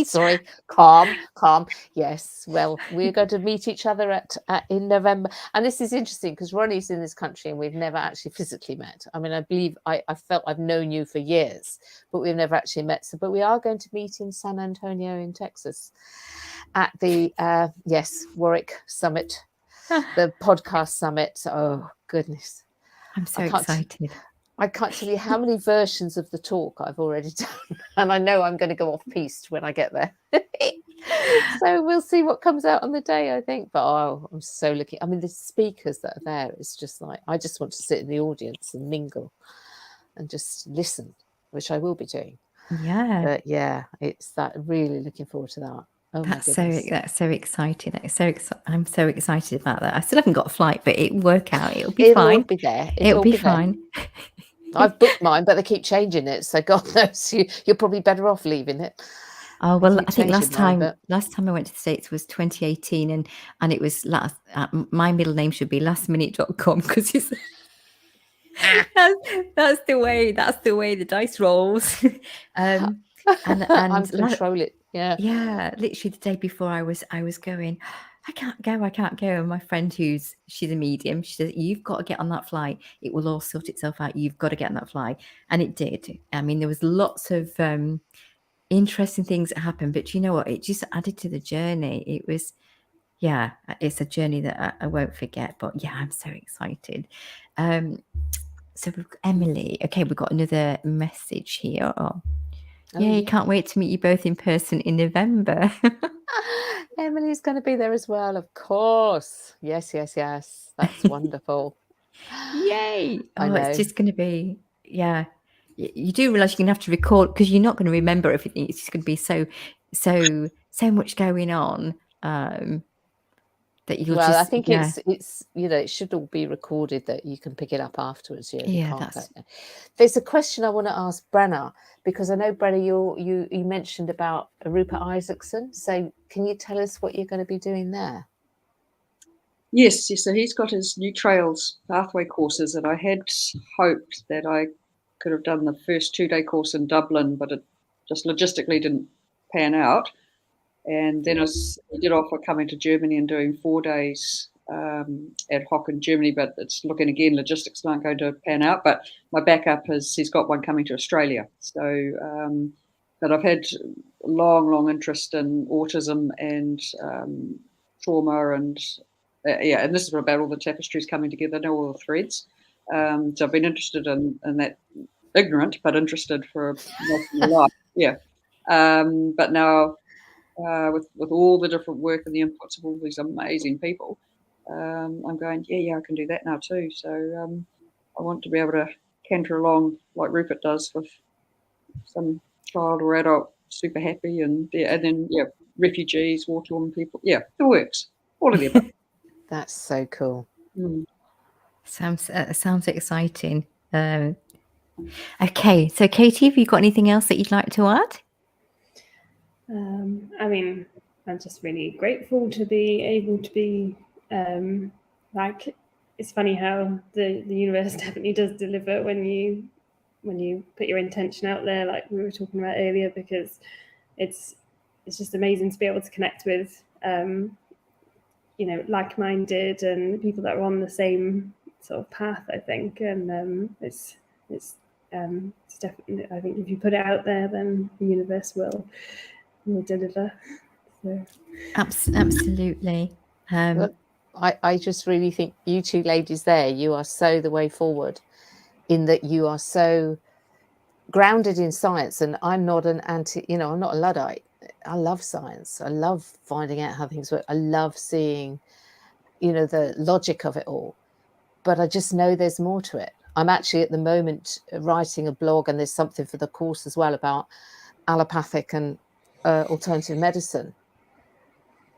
Sorry, calm. Yes, well, we're going to meet each other in November, and this is interesting because Ronnie's in this country and we've never actually physically met. I mean, I believe I felt I've known you for years, but we've never actually met. So, but we are going to meet in San Antonio in Texas at the Warwick Summit, the podcast summit. Oh goodness, I'm so excited. I can't tell you how many versions of the talk I've already done, and I know I'm going to go off piste when I get there. So we'll see what comes out on the day, I think. But I'm so looking. I mean, the speakers that are there, it's just like, I just want to sit in the audience and mingle and just listen, which I will be doing. Yeah. But yeah, it's that, really looking forward to that. Oh, that's so exciting. I'm so excited about that. I still haven't got a flight, but it'll work out. It'll be fine. It'll be there. It'll be fine. I've booked mine, but they keep changing it. So God knows, you're probably better off leaving it. Oh, well, I think last time I went to the States was 2018, and it was my middle name should be lastminute.com, because it's that's the way the dice rolls. and control it. Yeah, literally the day before I was going, I can't go. And my friend she's a medium, she says, you've got to get on that flight. It will all sort itself out. You've got to get on that flight. And it did. I mean, there was lots of interesting things that happened, but you know what? It just added to the journey. It was, it's a journey that I won't forget. But yeah, I'm so excited. So we've got Emily. Okay, we've got another message here. You can't wait to meet you both in person in November. Emily's going to be there as well, of course. Yes. That's wonderful. Yay! It's just going to be, you do realize you're going to have to record, because you're not going to remember everything. It's just going to be so much going on that you'll Well, I just, think yeah, it's it should all be recorded that you can pick it up afterwards. You yeah, can't that's There's a question I want to ask Brenna, because I know Brenna, you mentioned about Rupert Isaacson. So can you tell us what you're going to be doing there? Yes, so he's got his new trails pathway courses, and I had hoped that I could have done the first 2-day course in Dublin, but it just logistically didn't pan out. And then I did offer coming to Germany and doing 4 days ad hoc in Germany, but it's looking again, logistics aren't going to pan out. But my backup is he's got one coming to Australia. So, but I've had long interest in autism and trauma, and yeah, and this is about all the tapestries coming together. I know all the threads. So I've been interested in that, ignorant but interested for most of my life. Yeah, but now. With all the different work and the inputs of all these amazing people, I'm going, yeah, I can do that now too. So I want to be able to canter along like Rupert does, with some child or adult super happy, and then refugees, war-torn people. Yeah, it works. All of the above. That's so cool. sounds exciting. Okay, so Katie, have you got anything else that you'd like to add? I mean, I'm just really grateful to be able to be like, it's funny how the universe definitely does deliver when you put your intention out there, like we were talking about earlier, because it's just amazing to be able to connect with like-minded and people that are on the same sort of path, I think. And it's definitely, I think if you put it out there, then the universe will deliver. So. Absolutely. I just really think you two ladies there, you are so the way forward, in that you are so grounded in science. And I'm not I'm not a Luddite. I love science. I love finding out how things work. I love seeing, the logic of it all. But I just know there's more to it. I'm actually at the moment writing a blog, and there's something for the course as well about allopathic and alternative medicine.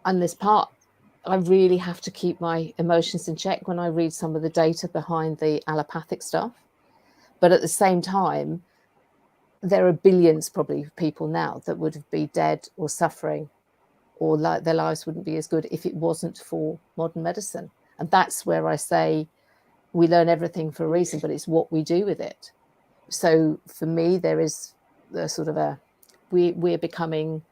And this part, I really have to keep my emotions in check when I read some of the data behind the allopathic stuff. But at the same time, there are billions probably of people now that would be dead or suffering, or their lives wouldn't be as good if it wasn't for modern medicine. And that's where I say we learn everything for a reason, but it's what we do with it. So for me, there is the sort of we're becoming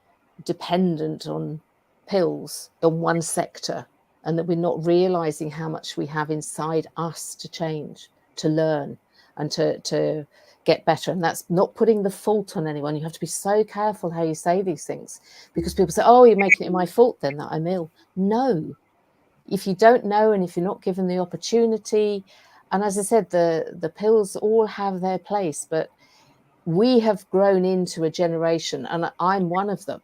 dependent on pills on one sector, and that we're not realizing how much we have inside us to change, to learn, and to get better. And that's not putting the fault on anyone. You have to be so careful how you say these things, because people say, oh, you're making it my fault then that I'm ill. No, if you don't know, and if you're not given the opportunity, and as I said, the pills all have their place, but we have grown into a generation, and I'm one of them.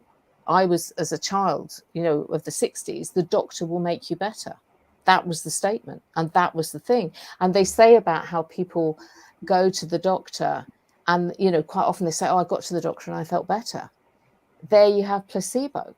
I was, as a child, of the 60s, the doctor will make you better. That was the statement, and that was the thing. And they say about how people go to the doctor, and quite often they say, oh, I got to the doctor and I felt better. There you have placebo,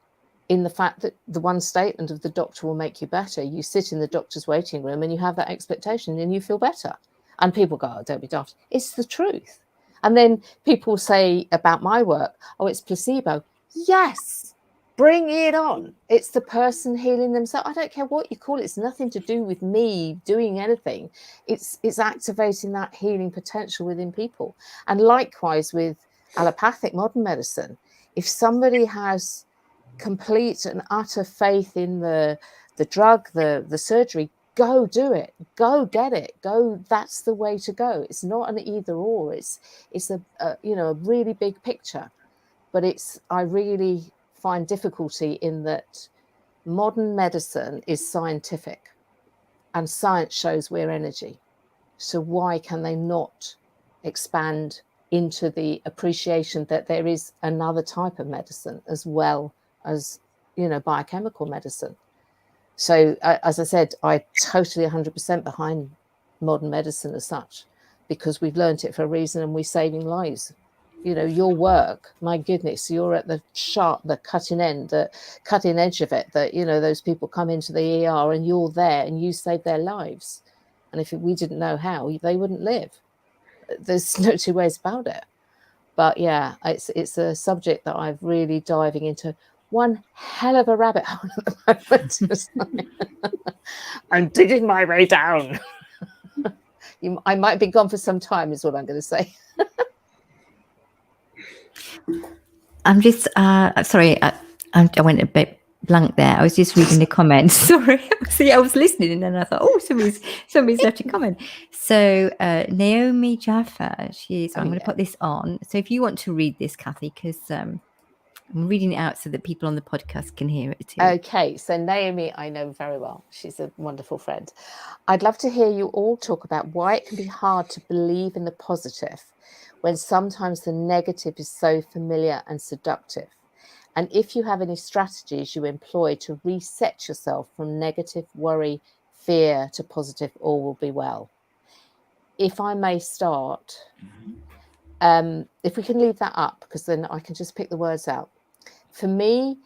in the fact that the one statement of the doctor will make you better. You sit in the doctor's waiting room and you have that expectation and you feel better. And people go, oh, don't be daft. It's the truth. And then people say about my work, oh, it's placebo. Yes, bring it on. It's the person healing themselves. I don't care what you call it. It's nothing to do with me doing anything. It's activating that healing potential within people. And likewise with allopathic modern medicine, if somebody has complete and utter faith in the drug, the surgery, go do it, go get it, go. That's the way to go. It's not an either or. It's a really big picture, but I really find difficulty in that modern medicine is scientific, and science shows we're energy. So why can they not expand into the appreciation that there is another type of medicine as well as biochemical medicine? So as I said, I totally 100% behind modern medicine as such, because we've learnt it for a reason and we're saving lives. You know, your work, my goodness, you're at the cutting edge of it, that, you know, those people come into the ER and you're there and you save their lives. And if we didn't know how, they wouldn't live. There's no two ways about it. But yeah, it's a subject that I've really diving into one hell of a rabbit hole at the moment. I'm digging my way down. I might be gone for some time, is what I'm going to say. I'm just sorry, I went a bit blank there. I was just reading the comments. Sorry. See, I was listening and then I thought, oh, somebody's left a comment. So Naomi Jaffa, I'm going to put this on. So if you want to read this, Kathy, because I'm reading it out so that people on the podcast can hear it too. Okay, so Naomi, I know very well. She's a wonderful friend. I'd love to hear you all talk about why it can be hard to believe in the positive when sometimes the negative is so familiar and seductive. And if you have any strategies you employ to reset yourself from negative worry, fear to positive, all will be well. If I may start, if we can leave that up, because then I can just pick the words out. For me,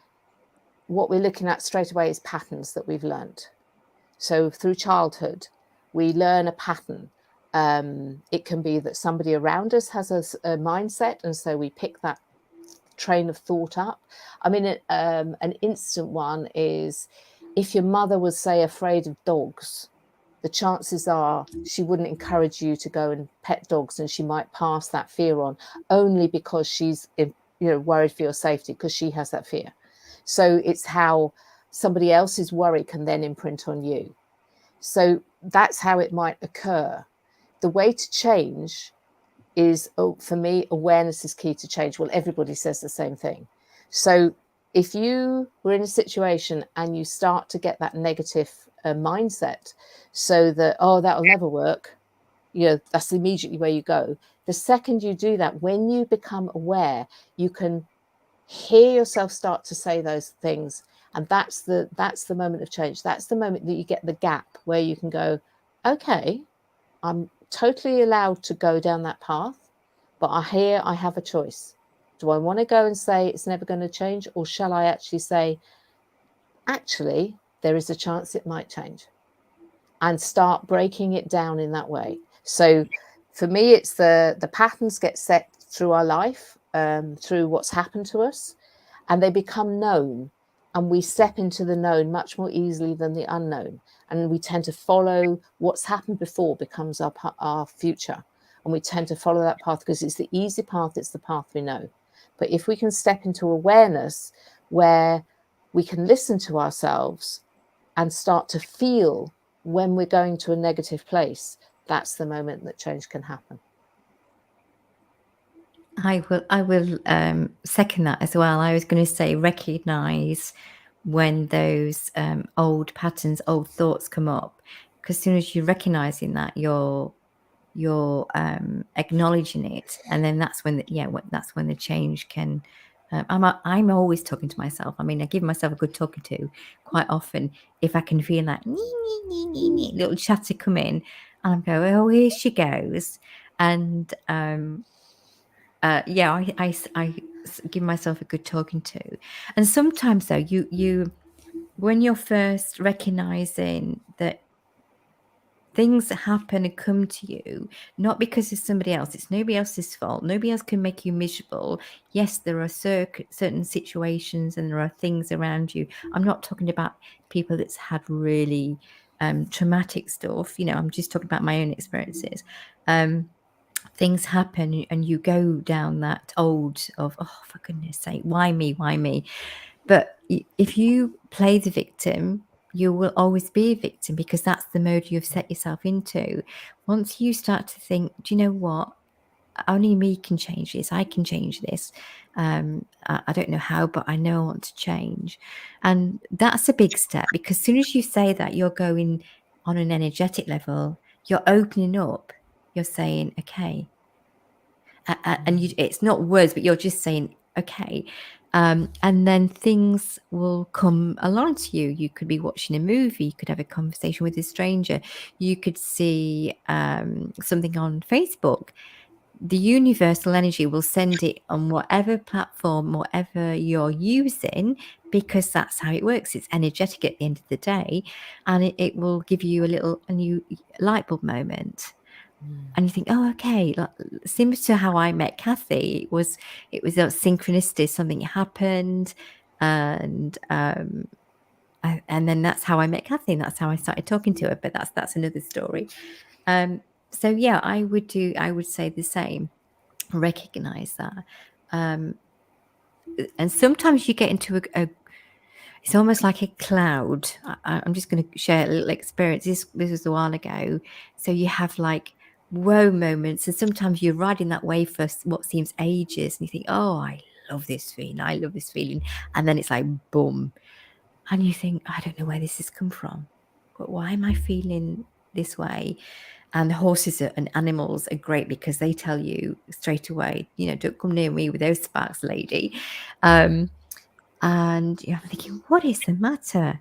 what we're looking at straight away is patterns that we've learned. So through childhood, we learn a pattern. It can be that somebody around us has a mindset, and so we pick that train of thought up. I mean, an instant one is if your mother was, say, afraid of dogs, the chances are she wouldn't encourage you to go and pet dogs, and she might pass that fear on only because she's, you know, worried for your safety, because she has that fear. So it's how somebody else's worry can then imprint on you. So that's how it might occur. The way to change is, for me, awareness is key to change. Well, everybody says the same thing. So if you were in a situation and you start to get that negative mindset, so that, oh, that'll never work, you know, that's immediately where you go. The second you do that, when you become aware, you can hear yourself start to say those things, and that's the moment of change. That's the moment that you get the gap where you can go, okay, I'm totally allowed to go down that path, but I have a choice. Do I want to go and say it's never going to change, or shall I actually say, actually, there is a chance it might change, and start breaking it down in that way? So for me, it's the patterns get set through our life, through what's happened to us, and they become known, and we step into the known much more easily than the unknown, and we tend to follow what's happened before becomes our future, and we tend to follow that path because it's the easy path, it's the path we know. But if we can step into awareness where we can listen to ourselves and start to feel when we're going to a negative place, that's the moment that change can happen. I will second that as well. I was going to say, recognize when those old patterns, old thoughts come up, because as soon as you're recognizing that, you're acknowledging it, and then that's when that's when the change can. I'm always talking to myself. I mean, I give myself a good talking to quite often if I can feel that little chatter come in, and I'm going, oh, here she goes, and I give myself a good talking to. And sometimes though, you when you're first recognizing that things happen and come to you, not because it's somebody else, it's nobody else's fault, nobody else can make you miserable. Yes, there are certain situations and there are things around you. I'm not talking about people that's had really traumatic stuff, you know, I'm just talking about my own experiences. Things happen and you go down that old of, oh, for goodness sake, why me? But if you play the victim, you will always be a victim, because that's the mode you've set yourself into. Once you start to think, do you know what? Only me can change this. I can change this. I don't know how, but I know I want to change. And that's a big step, because as soon as you say that, you're going on an energetic level, you're opening up, you're saying, okay. And it's not words, but you're just saying, okay, And then things will come along to you. You could be watching a movie, you could have a conversation with a stranger, you could see something on Facebook. The universal energy will send it on whatever platform, whatever you're using, because that's how it works. It's energetic at the end of the day, and it will give you a new light bulb moment. And you think, oh, okay, similar to how I met Kathy. It was a synchronicity. Something happened, and then that's how I met Kathy, and that's how I started talking to her. But that's another story. So yeah, I would say the same. Recognize that, and sometimes you get into it's almost like a cloud. I'm just going to share a little experience. This was a while ago. So you have like whoa moments, and sometimes you're riding that wave for what seems ages, and you think, oh, I love this feeling, and then it's like boom, and you think, I don't know where this has come from, but why am I feeling this way? And horses and animals are great because they tell you straight away, don't come near me with those sparks, lady. And I'm thinking, what is the matter?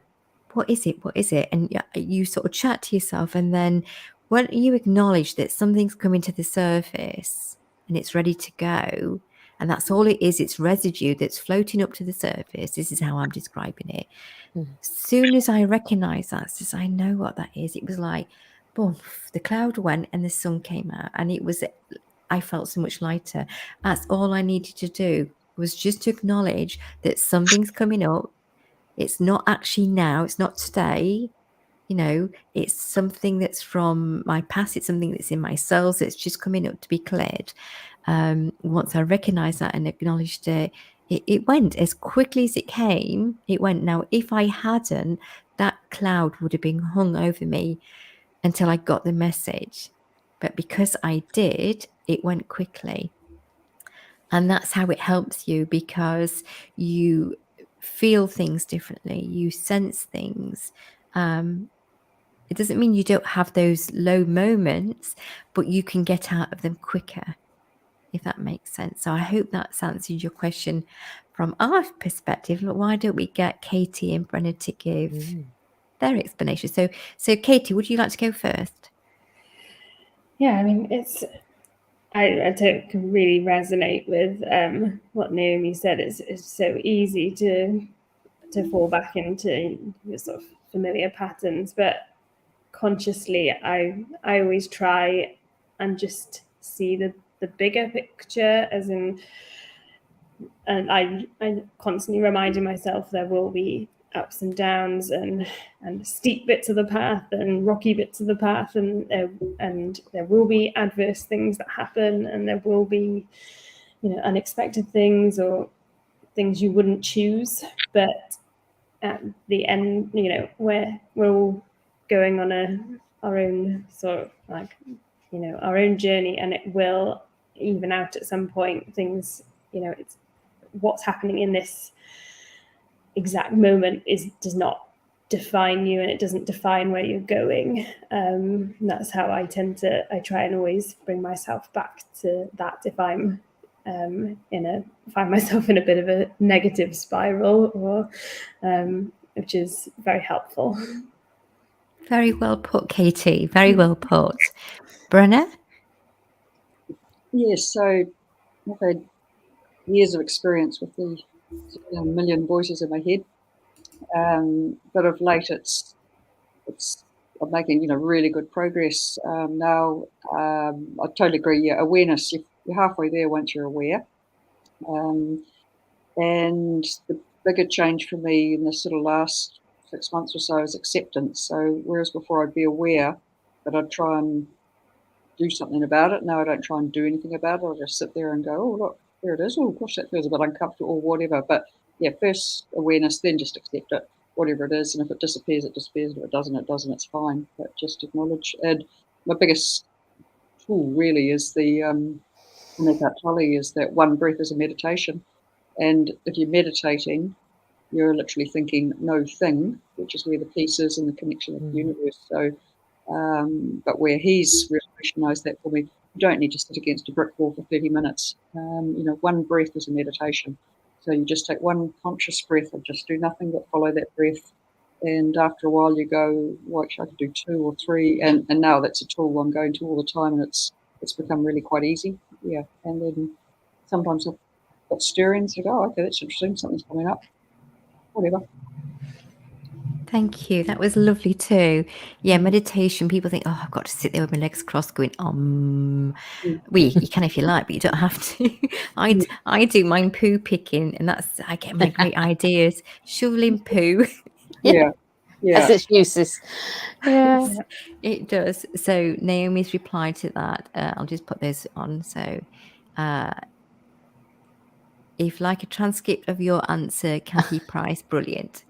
What is it? What is it? And you sort of chat to yourself. And then when you acknowledge that something's coming to the surface and it's ready to go, and that's all it is, it's residue that's floating up to the surface. This is how I'm describing it. As soon as I recognize that, as I know what that is, it was like, boom, the cloud went and the sun came out, and I felt so much lighter. That's all I needed to do, was just to acknowledge that something's coming up. It's not actually now, it's not today, it's something that's from my past, it's something that's in my cells that's just coming up to be cleared. Once I recognized that and acknowledged it, it went as quickly as it came. It went. Now, if I hadn't, that cloud would have been hung over me until I got the message. But because I did, it went quickly. And that's how it helps you, because you feel things differently, you sense things. It doesn't mean you don't have those low moments, but you can get out of them quicker, if that makes sense. So I hope that's answered your question from our perspective. But why don't we get Katie and Brenna to give their explanation? So Katie, would you like to go first? Yeah, I mean, I can really resonate with what Naomi said. It's so easy to fall back into your sort of familiar patterns, but consciously, I always try and just see the bigger picture, as in, and I constantly reminding myself there will be ups and downs and steep bits of the path and rocky bits of the path, and there will be adverse things that happen, and there will be unexpected things or things you wouldn't choose. But at the end, we're all going on our own sort of like our own journey, and it will even out at some point. Things, it's what's happening in this exact moment does not define you, and it doesn't define where you're going. That's how I try and always bring myself back to that if I'm find myself in a bit of a negative spiral, or which is very helpful. Very well put, Katie. Very well put. Brenna? Yes, so I've had years of experience with the million voices in my head, but of late I'm making really good progress now. I totally agree. Yeah, awareness. You're halfway there once you're aware, and the bigger change for me in this sort of last 6 months or so is acceptance. So whereas before I'd be aware, but I'd try and do something about it. Now I don't try and do anything about it. I'll just sit there and go, oh, look, there it is. Oh, gosh, that feels a bit uncomfortable or whatever. But yeah, first awareness, then just accept it, whatever it is. And if it disappears, it disappears. If it doesn't, it doesn't. It's fine. But just acknowledge. And my biggest tool really is the Tully, is that one breath is a meditation. And if you're meditating, you're literally thinking no thing, which is where the peace is and the connection with the universe. So, but where he's revolutionised that for me, you don't need to sit against a brick wall for 30 minutes. One breath is a meditation. So you just take one conscious breath and just do nothing but follow that breath. And after a while you go, well, actually I could do 2 or 3. And now that's a tool I'm going to all the time, and it's become really quite easy. Yeah. And then sometimes I've got stirrings, I go, okay, that's interesting, something's coming up. Whatever. Thank you. That was lovely too. Yeah, meditation, people think, oh, I've got to sit there with my legs crossed going, Well, you can if you like, but you don't have to. I do mine poo picking, and I get my great ideas. Shoveling poo. Yeah. As its uses. Yeah. It does. So Naomi's reply to that, I'll just put those on. So if like a transcript of your answer, Kathy Price, brilliant.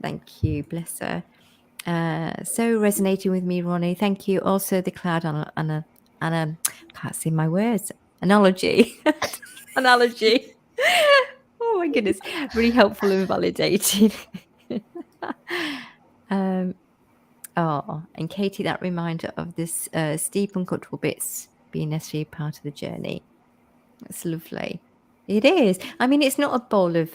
Thank you, bless her. So resonating with me, Ronnie. Thank you. Also, the cloud can't say my words. Analogy. Analogy. Oh my goodness. Really helpful and validating. And Katie, that reminder of this steep, uncomfortable bits being necessarily part of the journey. That's lovely. It is. I mean, it's not a bowl of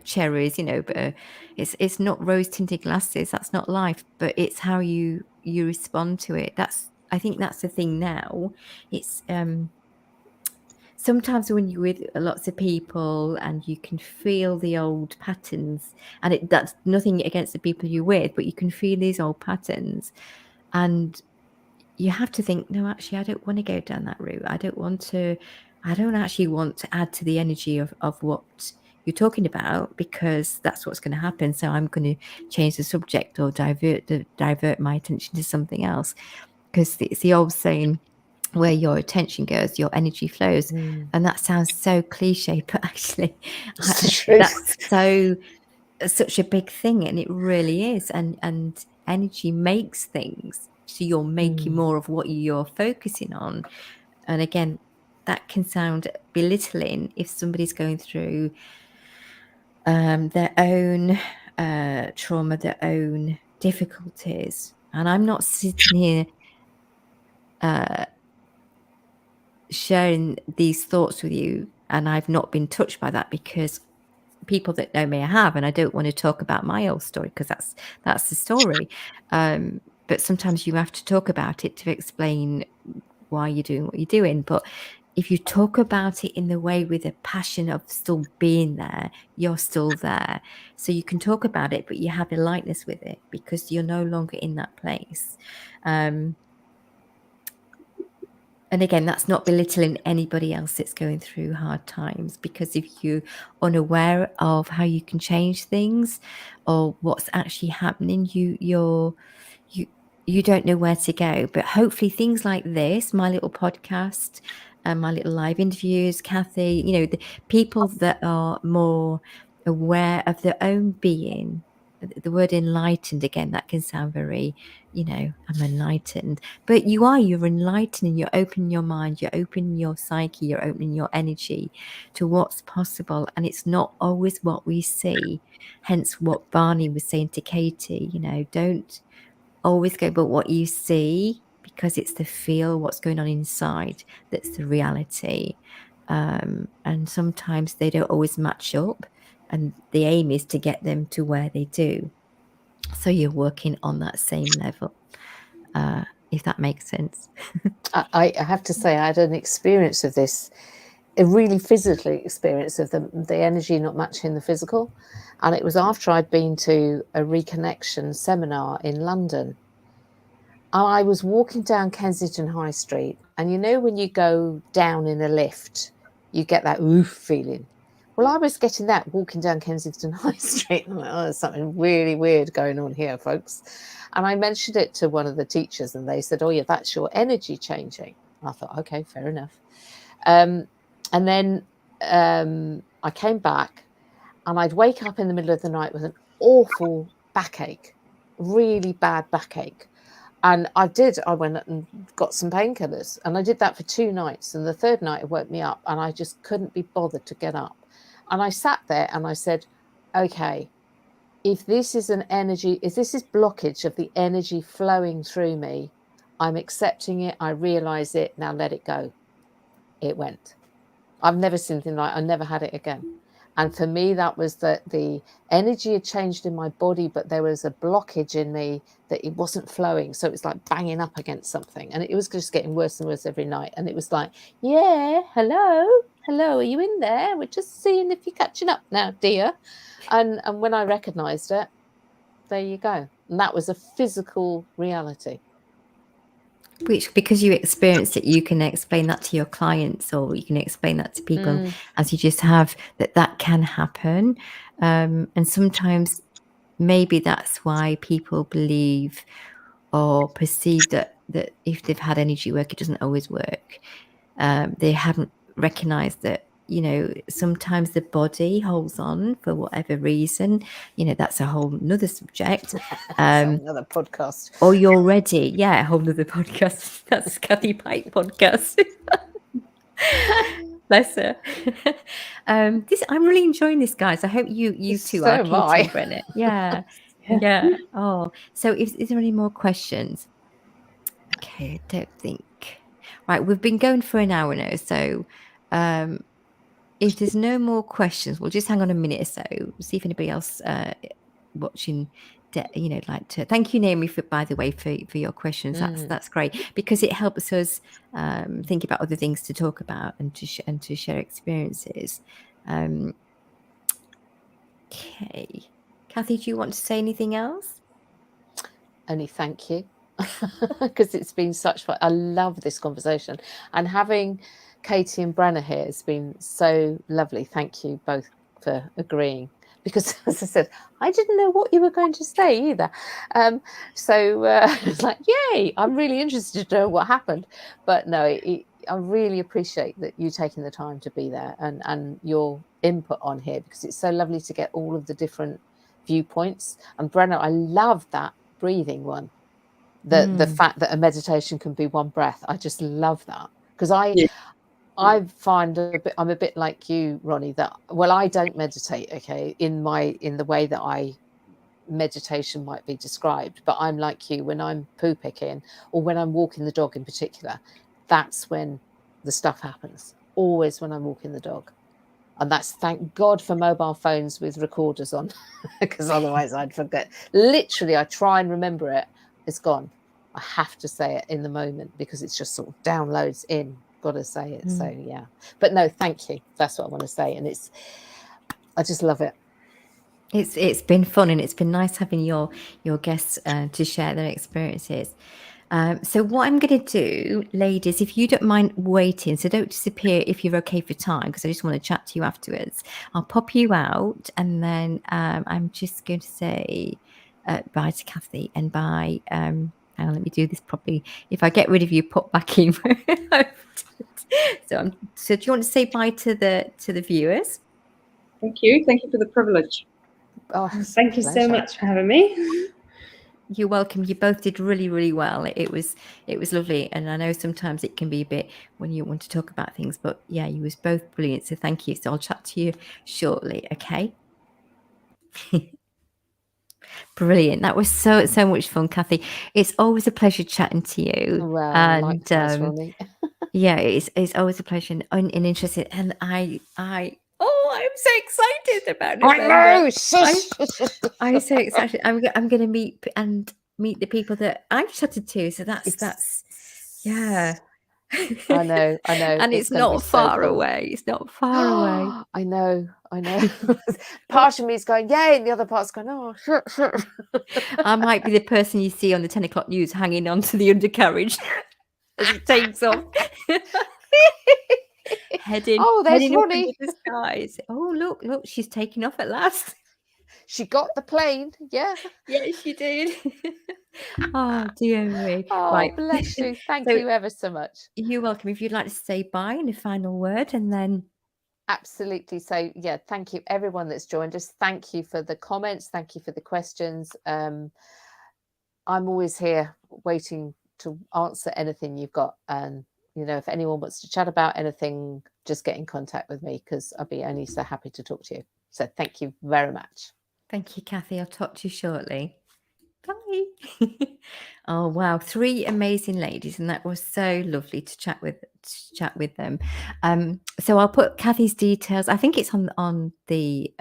cherries, but it's not rose-tinted glasses. That's not life, but it's how you respond to it. I think that's the thing now. It's sometimes when you're with lots of people and you can feel the old patterns, and that's nothing against the people you're with, but you can feel these old patterns, and you have to think, no, actually, I don't want to go down that route. I don't actually want to add to the energy of what you're talking about, because that's what's going to happen. So I'm going to change the subject or divert my attention to something else, because it's the old saying, where your attention goes, your energy flows. And that sounds so cliche, but actually that's such a big thing, and it really is. And energy makes things, so you're making more of what you're focusing on. And again, that can sound belittling if somebody's going through their own trauma, their own difficulties. And I'm not sitting here sharing these thoughts with you, and I've not been touched by that, because people that know me have, and I don't want to talk about my old story, because that's the story. But sometimes you have to talk about it to explain why you're doing what you're doing. But if you talk about it in the way with a passion of still being there, you're still there. So you can talk about it, but you have a lightness with it, because you're no longer in that place. And again, that's not belittling anybody else that's going through hard times, because if you're unaware of how you can change things or what's actually happening, you don't know where to go. But hopefully things like this, my little podcast, my little live interviews, Kathy, the people that are more aware of their own being. The word enlightened, again, that can sound very, I'm enlightened. But you're enlightening, you're opening your mind, you're opening your psyche, you're opening your energy to what's possible. And it's not always what we see. Hence what Barney was saying to Katie, don't always go by what you see, because it's the feel, what's going on inside, that's the reality. And sometimes they don't always match up. And the aim is to get them to where they do. So you're working on that same level, if that makes sense. I have to say, I had an experience of this, a really physical experience of the energy not matching the physical. And it was after I'd been to a reconnection seminar in London. I was walking down Kensington High Street, and when you go down in a lift, you get that oof feeling. Well, I was getting that walking down Kensington High Street. I'm like, oh, there's something really weird going on here, folks. And I mentioned it to one of the teachers, and they said, oh, yeah, that's your energy changing. And I thought, okay, fair enough. And then I came back, and I'd wake up in the middle of the night with an awful backache, really bad backache. And I went and got some painkillers, and I did that for 2 nights. And the third night it woke me up, and I just couldn't be bothered to get up. And I sat there and I said, okay, if this is blockage of the energy flowing through me, I'm accepting it. I realize it. Now let it go. It went. I've never seen anything like. I never had it again. And for me, that was that the energy had changed in my body, but there was a blockage in me that it wasn't flowing. So it was like banging up against something, and it was just getting worse and worse every night. And it was like, yeah, hello, are you in there? We're just seeing if you're catching up now, dear. And when I recognised it, there you go. And that was a physical reality. Which, because you experienced it, you can explain that to your clients, or you can explain that to people as you just have, that can happen. And sometimes maybe that's why people believe or perceive that if they've had energy work, it doesn't always work. They haven't recognized that, you know, sometimes the body holds on for whatever reason. You know, that's a whole nother subject. Another podcast. Or you're ready. Yeah, a whole nother podcast. That's Kathy Pike podcast. Bless her. I'm really enjoying this, guys. I hope you two So are, am Katie I. and Brennan. Yeah. Yeah. Yeah. Oh, so is there any more questions? Okay, I don't think. Right, we've been going for an hour now, so if there's no more questions, we'll just hang on a minute or so, see if anybody else watching, you know, like to. Thank you, Naomi, by the way, for your questions. That's great, because it helps us think about other things to talk about and to share experiences. Okay, Kathy, do you want to say anything else? Only thank you, because it's been such fun. I love this conversation, and having Katie and Brenna here has been so lovely. Thank you both for agreeing, because as I said, I didn't know what you were going to say either. So it's like, yay, I'm really interested to know what happened. But no, I really appreciate that you taking the time to be there and your input on here, because it's so lovely to get all of the different viewpoints. And Brenna, I love that breathing one, the fact that a meditation can be one breath. I just love that, because I find I'm a bit like you, Ronnie, that I don't meditate, okay, in the way that meditation might be described, but I'm like you, when I'm poo picking or when I'm walking the dog in particular, that's when the stuff happens, always when I'm walking the dog. And that's, thank God for mobile phones with recorders on, because otherwise I'd forget. Literally, I try and remember it. It's gone. I have to say it in the moment, because it's just sort of downloads in. Got to say it. So yeah. But no, thank you. That's what I want to say. And I just love it. It's been fun, and it's been nice having your guests to share their experiences. So what I'm going to do, ladies, if you don't mind waiting, so don't disappear if you're okay for time, because I just want to chat to you afterwards. I'll pop you out, and then I'm just going to say bye to Kathy and bye. Hang on, let me do this properly. If I get rid of you, pop back in. So do you want to say bye to the viewers? Thank you for the privilege. Oh, thank you so much for having me. You're welcome. You both did really, really well. It was lovely, and I know sometimes it can be a bit when you want to talk about things, but yeah, you was both brilliant. So thank you. So I'll chat to you shortly. Okay. Brilliant. That was so much fun, Kathy. It's always a pleasure chatting to you. Well, and likewise, Ronnie. Yeah, it's always a pleasure and interesting. And I'm so excited about November. I know. I'm so excited. I'm going to meet the people that I've chatted to. So that's yeah. I know. And it's not far away. It's not far away. I know. Part of me is going, yay, and the other part's going, oh, shit. I might be the person you see on the 10 o'clock news hanging onto the undercarriage as it takes off. Heading there's Ronnie. Up into the skies. Oh, look, she's taking off at last. She got the plane. Yeah, she did. Oh, dear me. Oh, right. Bless you. Thank you ever so much. You're welcome. If you'd like to say bye and a final word, and then. Absolutely. So yeah, thank you everyone that's joined us. Thank you for the comments. Thank you for the questions. I'm always here waiting to answer anything you've got. And if anyone wants to chat about anything, just get in contact with me, because I'll be only so happy to talk to you. So thank you very much. Thank you, Kathy. I'll talk to you shortly. Bye. Oh wow, 3 amazing ladies, and that was so lovely to chat with them. So I'll put Kathy's details. I think it's on the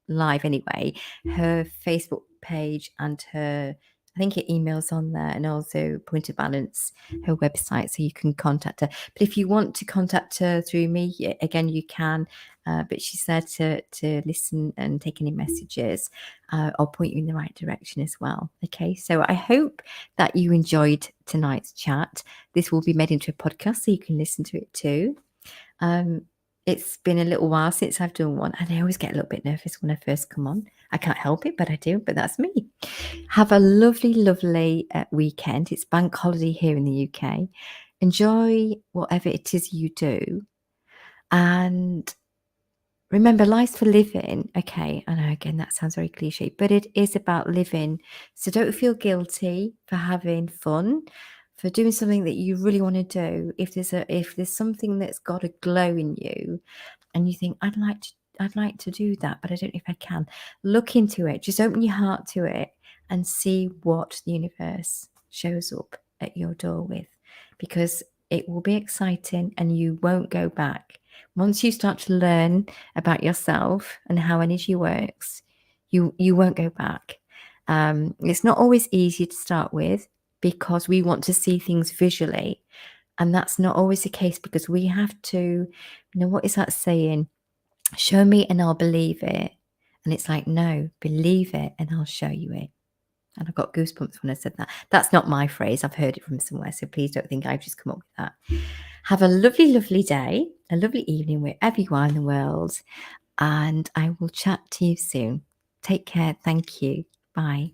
live anyway. Her Facebook page and her, I think her email's on there, and also Point of Balance, her website, so you can contact her. But if you want to contact her through me, again, you can. But she said to listen and take any messages. I'll point you in the right direction as well. Okay, so I hope that you enjoyed tonight's chat. This will be made into a podcast, so you can listen to it too. It's been a little while since I've done one, and I always get a little bit nervous when I first come on. I can't help it, but I do. But that's me. Have a lovely, lovely weekend. It's bank holiday here in the UK. Enjoy whatever it is you do, and remember, life's for living. Okay, I know, again, that sounds very cliche, but it is about living. So don't feel guilty for having fun, for doing something that you really want to do. If there's something that's got a glow in you, and you think, I'd like to do that, but I don't know if I can. Look into it. Just open your heart to it and see what the universe shows up at your door with, because it will be exciting and you won't go back. Once you start to learn about yourself and how energy works, you won't go back. It's not always easy to start with, because we want to see things visually, and that's not always the case, because we have to, what is that saying? Show me and I'll believe it. And it's like, no, believe it and I'll show you it. And I got goosebumps when I said that. That's not my phrase. I've heard it from somewhere. So please don't think I've just come up with that. Have a lovely, lovely day, a lovely evening wherever you are in the world. And I will chat to you soon. Take care. Thank you. Bye.